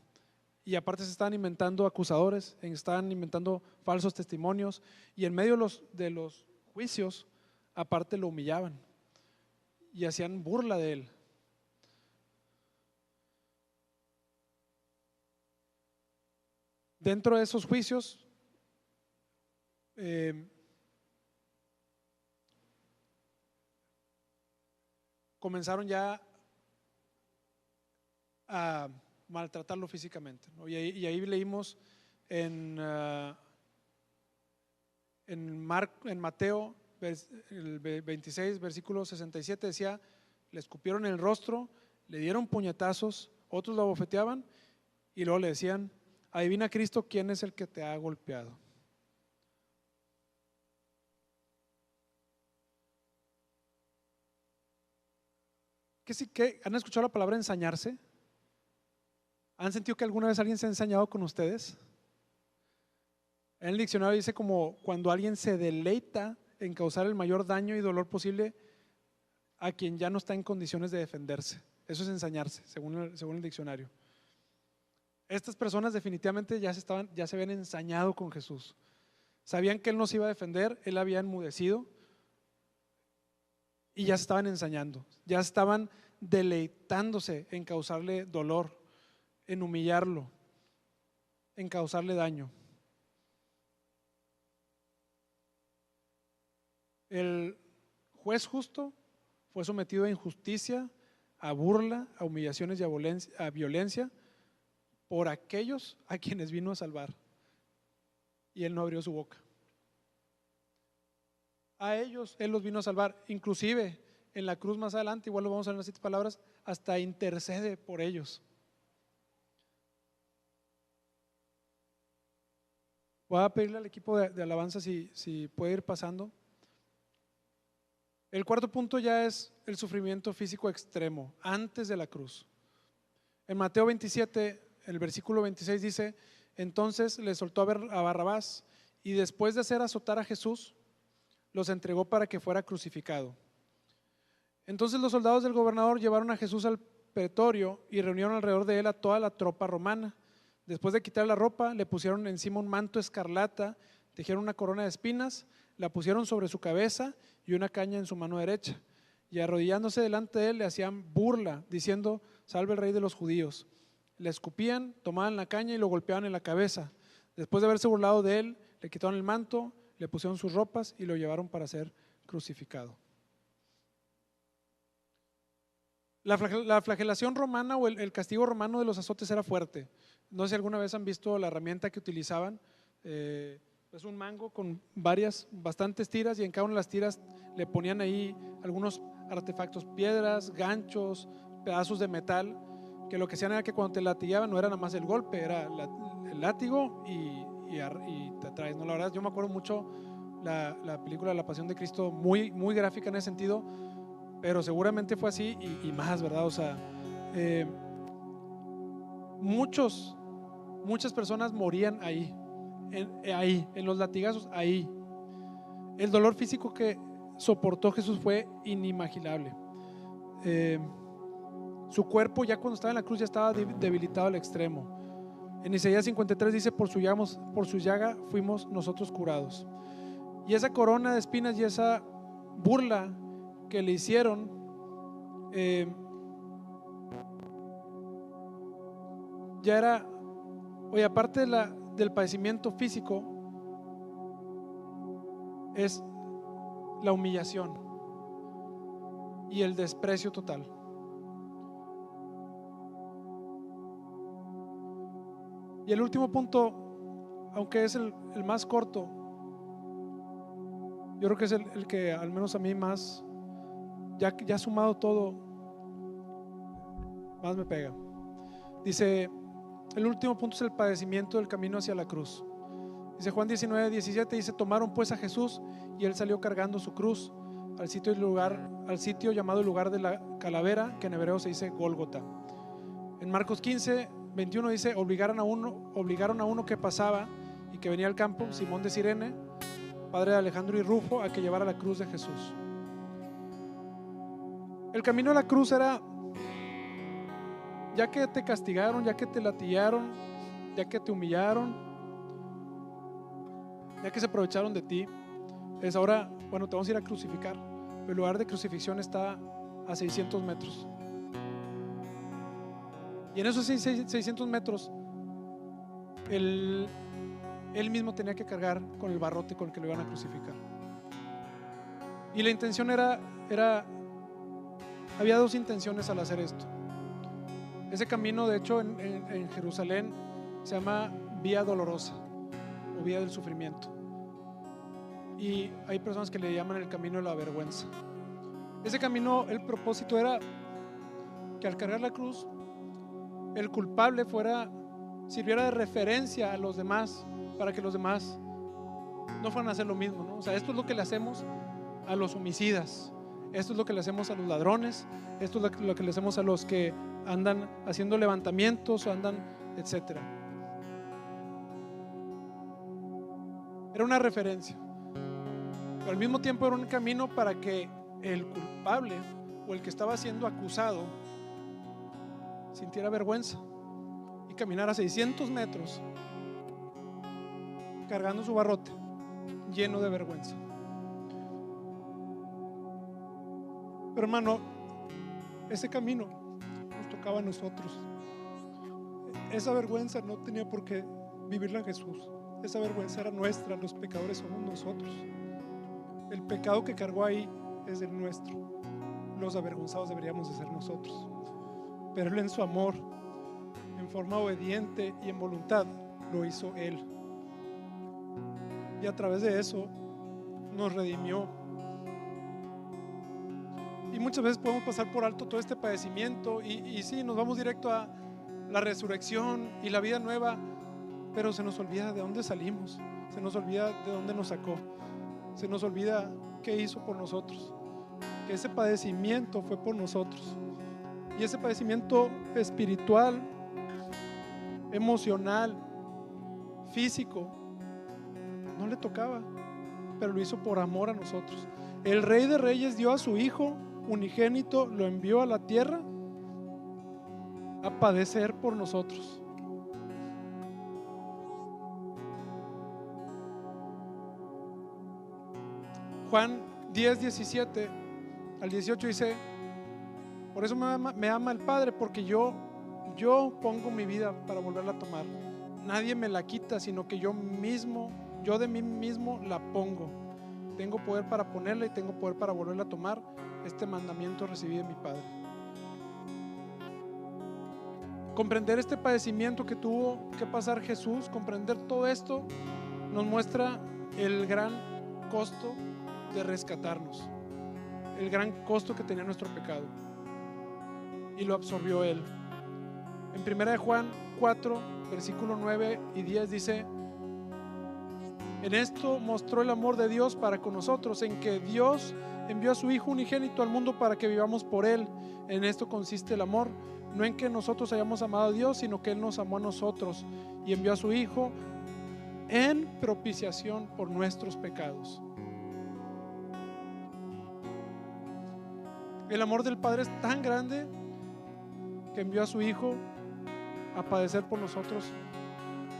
Y aparte se estaban inventando acusadores, estaban inventando falsos testimonios, y en medio de los juicios, aparte lo humillaban y hacían burla de él. Dentro de esos juicios, comenzaron ya a maltratarlo físicamente, ¿no? Y ahí leímos en Mateo el 26, versículo 67, decía: le escupieron en el rostro, le dieron puñetazos, otros lo abofeteaban y luego le decían: adivina, Cristo, ¿quién es el que te ha golpeado? ¿Han escuchado la palabra ensañarse? ¿Han sentido que alguna vez alguien se ha ensañado con ustedes? En el diccionario dice como cuando alguien se deleita en causar el mayor daño y dolor posible a quien ya no está en condiciones de defenderse. Eso es ensañarse, según el diccionario. Estas personas definitivamente ya se habían ensañado con Jesús. Sabían que Él no se iba a defender, Él había enmudecido y ya se estaban ensañando, ya estaban deleitándose en causarle dolor, en humillarlo, en causarle daño. El juez justo fue sometido a injusticia, a burla, a humillaciones y a violencia por aquellos a quienes vino a salvar, y Él no abrió su boca. A ellos Él los vino a salvar, inclusive en la cruz más adelante, igual lo vamos a ver en las 7 palabras, hasta intercede por ellos. Voy a pedirle al equipo de alabanza si puede ir pasando. El cuarto punto ya es el sufrimiento físico extremo antes de la cruz. En Mateo 27, el versículo 26 dice: entonces le soltó a Barrabás, y después de hacer azotar a Jesús, los entregó para que fuera crucificado. Entonces los soldados del gobernador llevaron a Jesús al pretorio y reunieron alrededor de él a toda la tropa romana. Después de quitar la ropa, le pusieron encima un manto escarlata, tejieron una corona de espinas, la pusieron sobre su cabeza y una caña en su mano derecha. Y arrodillándose delante de él le hacían burla, diciendo: salve el rey de los judíos. Le escupían, tomaban la caña y lo golpeaban en la cabeza. Después de haberse burlado de él, le quitaron el manto, le pusieron sus ropas y lo llevaron para ser crucificado. La flagelación romana o el castigo romano de los azotes era fuerte. No sé si alguna vez han visto la herramienta que utilizaban. Es un mango con bastantes tiras, y en cada una de las tiras le ponían ahí algunos artefactos, piedras, ganchos, pedazos de metal, que lo que hacían era que cuando te latigaban no era nada más el golpe, era el látigo y te traes, ¿no? La verdad, yo me acuerdo mucho la película La Pasión de Cristo, muy, muy gráfica en ese sentido, pero seguramente fue así y más, ¿verdad? O sea, muchas personas morían ahí, en los latigazos, ahí. El dolor físico que soportó Jesús fue inimaginable. Su cuerpo ya cuando estaba en la cruz ya estaba debilitado al extremo. En Isaías 53 dice: por su llaga fuimos nosotros curados. Y esa corona de espinas y esa burla que le hicieron, ya era, oye, aparte del padecimiento físico, es la humillación y el desprecio total. Y el último punto, aunque es el más corto, yo creo que es el que al menos a mí más, ya sumado todo, más me pega. Dice, el último punto es el padecimiento del camino hacia la cruz. Dice Juan 19:17, dice: tomaron pues a Jesús y él salió cargando su cruz al sitio llamado el lugar de la calavera, que en hebreo se dice Gólgota. En Marcos 15:21 dice: obligaron a uno que pasaba y que venía al campo, Simón de Cirene, padre de Alejandro y Rufo, a que llevara la cruz de Jesús. El camino a la cruz era, ya que te castigaron, ya que te latigaron, ya que te humillaron, ya que se aprovecharon de ti, es ahora, bueno, te vamos a ir a crucificar. El lugar de crucifixión está a 600 metros. Y en esos 600 metros, él mismo tenía que cargar con el barrote con el que lo iban a crucificar. Y la intención había dos intenciones al hacer esto. Ese camino, de hecho, en Jerusalén se llama Vía Dolorosa o Vía del Sufrimiento. Y hay personas que le llaman el camino de la vergüenza. Ese camino, el propósito era que al cargar la cruz, el culpable sirviera de referencia a los demás, para que los demás no fueran a hacer lo mismo, ¿no? O sea, esto es lo que le hacemos a los homicidas, esto es lo que le hacemos a los ladrones, esto es lo que le hacemos a los que andan haciendo levantamientos o andan, etcétera. Era una referencia, pero al mismo tiempo era un camino para que el culpable o el que estaba siendo acusado sintiera vergüenza y caminara 600 metros cargando su barrote lleno de vergüenza. Pero hermano, ese camino nos tocaba a nosotros. Esa vergüenza no tenía por qué vivirla Jesús. Esa vergüenza era nuestra, los pecadores somos nosotros. El pecado que cargó ahí es el nuestro. Los avergonzados deberíamos de ser nosotros. Pero Él, en su amor, en forma obediente y en voluntad, lo hizo Él. Y a través de eso nos redimió. Y muchas veces podemos pasar por alto todo este padecimiento y sí, nos vamos directo a la resurrección y la vida nueva, pero se nos olvida de dónde salimos, se nos olvida de dónde nos sacó, se nos olvida qué hizo por nosotros, que ese padecimiento fue por nosotros. Y ese padecimiento espiritual, emocional, físico, no le tocaba, pero lo hizo por amor a nosotros. El Rey de Reyes dio a su Hijo unigénito, lo envió a la tierra a padecer por nosotros. Juan 10:17 al 18 dice: por eso me ama el Padre, porque yo pongo mi vida para volverla a tomar. Nadie me la quita, sino que yo de mí mismo la pongo. Tengo poder para ponerla y tengo poder para volverla a tomar. Este mandamiento recibí de mi Padre. comprender este padecimiento que tuvo que pasar Jesús, comprender todo esto, nos muestra el gran costo de rescatarnos, el gran costo que tenía nuestro pecado, y lo absorbió Él. En 1 de Juan 4, versículo 9 y 10 dice: en esto mostró el amor de Dios para con nosotros, en que Dios envió a su Hijo unigénito al mundo para que vivamos por Él. En esto consiste el amor, no en que nosotros hayamos amado a Dios, sino que Él nos amó a nosotros y envió a su Hijo en propiciación por nuestros pecados. El amor del Padre es tan grande que envió a su Hijo a padecer por nosotros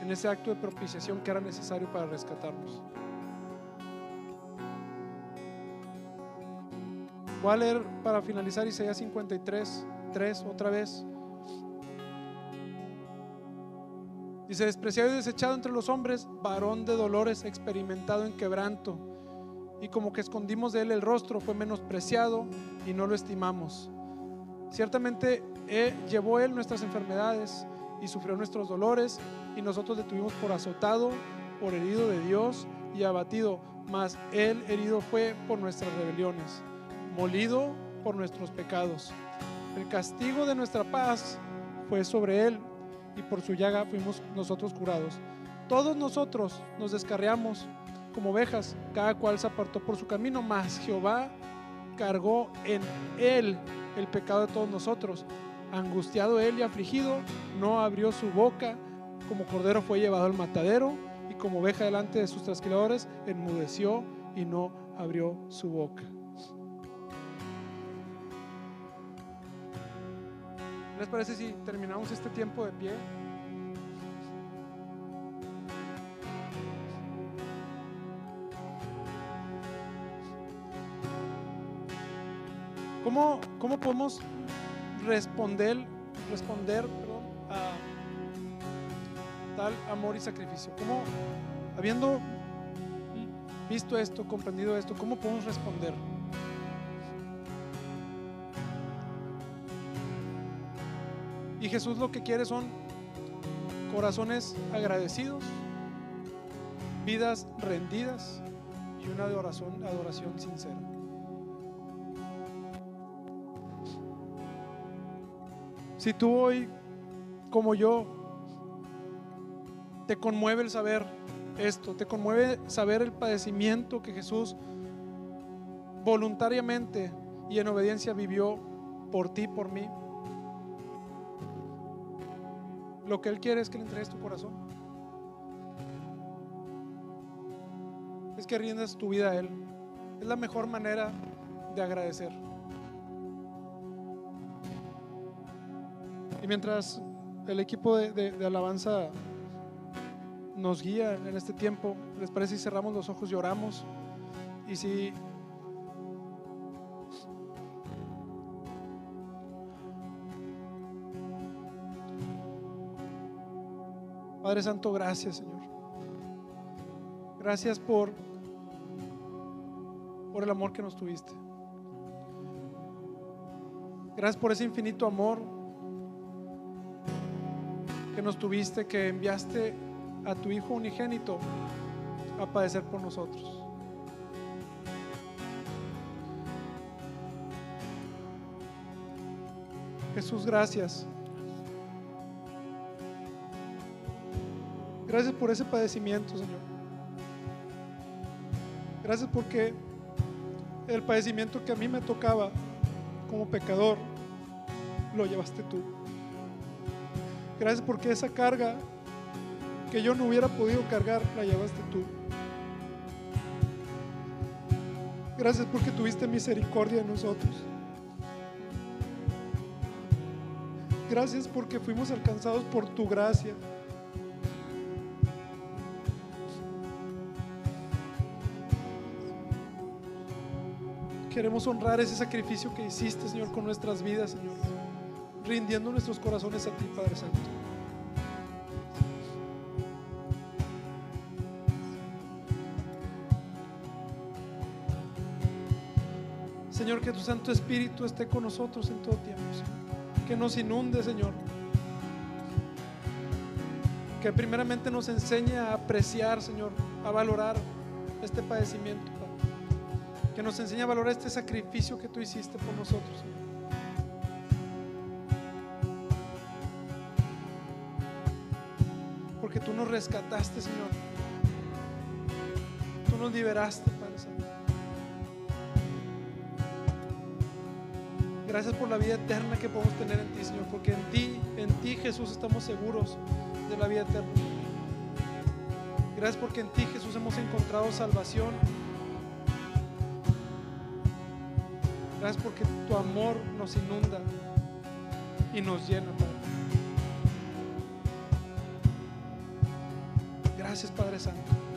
en ese acto de propiciación que era necesario para rescatarnos. Voy a leer para finalizar Isaías 53, 3 otra vez. Dice: despreciado y desechado entre los hombres, varón de dolores, experimentado en quebranto, y como que escondimos de él el rostro, fue menospreciado y no lo estimamos. Ciertamente llevó él nuestras enfermedades y sufrió nuestros dolores, y nosotros le tuvimos por azotado, por herido de Dios y abatido. Mas él herido fue por nuestras rebeliones, molido por nuestros pecados. El castigo de nuestra paz fue sobre él, y por su llaga fuimos nosotros curados. Todos nosotros nos descarriamos como ovejas, cada cual se apartó por su camino, mas Jehová cargó en él el pecado de todos nosotros. Angustiado él y afligido, no abrió su boca. Como cordero fue llevado al matadero, y como oveja delante de sus trasquiladores, enmudeció y no abrió su boca. ¿Les parece si terminamos este tiempo de pie? ¿Cómo podemos responder a tal amor y sacrificio? ¿Cómo, habiendo visto esto, comprendido esto, cómo podemos responder? Y Jesús lo que quiere son corazones agradecidos, vidas rendidas y una adoración sincera. Si tú hoy, como yo, te conmueve el saber esto, te conmueve saber el padecimiento que Jesús voluntariamente y en obediencia vivió por ti, por mí, lo que Él quiere es que le entregues tu corazón, es que rindas tu vida a Él. Es la mejor manera de agradecer. Y mientras el equipo de alabanza nos guía en este tiempo, ¿les parece si cerramos los ojos y oramos? Y si Padre Santo, gracias, Señor. Gracias por el amor que nos tuviste. Gracias por ese infinito amor que nos tuviste, que enviaste a tu Hijo unigénito a padecer por nosotros. Jesús, gracias. Gracias por ese padecimiento, Señor. Gracias porque el padecimiento que a mí me tocaba como pecador lo llevaste tú. Gracias porque esa carga que yo no hubiera podido cargar la llevaste tú. Gracias porque tuviste misericordia de nosotros. Gracias porque fuimos alcanzados por tu gracia. Queremos honrar ese sacrificio que hiciste, Señor, con nuestras vidas, Señor, rindiendo nuestros corazones a ti, Padre Santo. Señor, que tu Santo Espíritu esté con nosotros en todo tiempo, Señor. Que nos inunde, Señor, que primeramente nos enseñe a apreciar, Señor, a valorar este padecimiento, Padre. Que nos enseñe a valorar este sacrificio que tú hiciste por nosotros, Señor. Porque tú nos rescataste, Señor. Tú nos liberaste, Padre Santo. Gracias por la vida eterna que podemos tener en ti, Señor, porque en ti, Jesús, estamos seguros de la vida eterna. Gracias porque en ti, Jesús, hemos encontrado salvación. Gracias porque tu amor nos inunda y nos llena, Padre. Gracias, Padre Santo.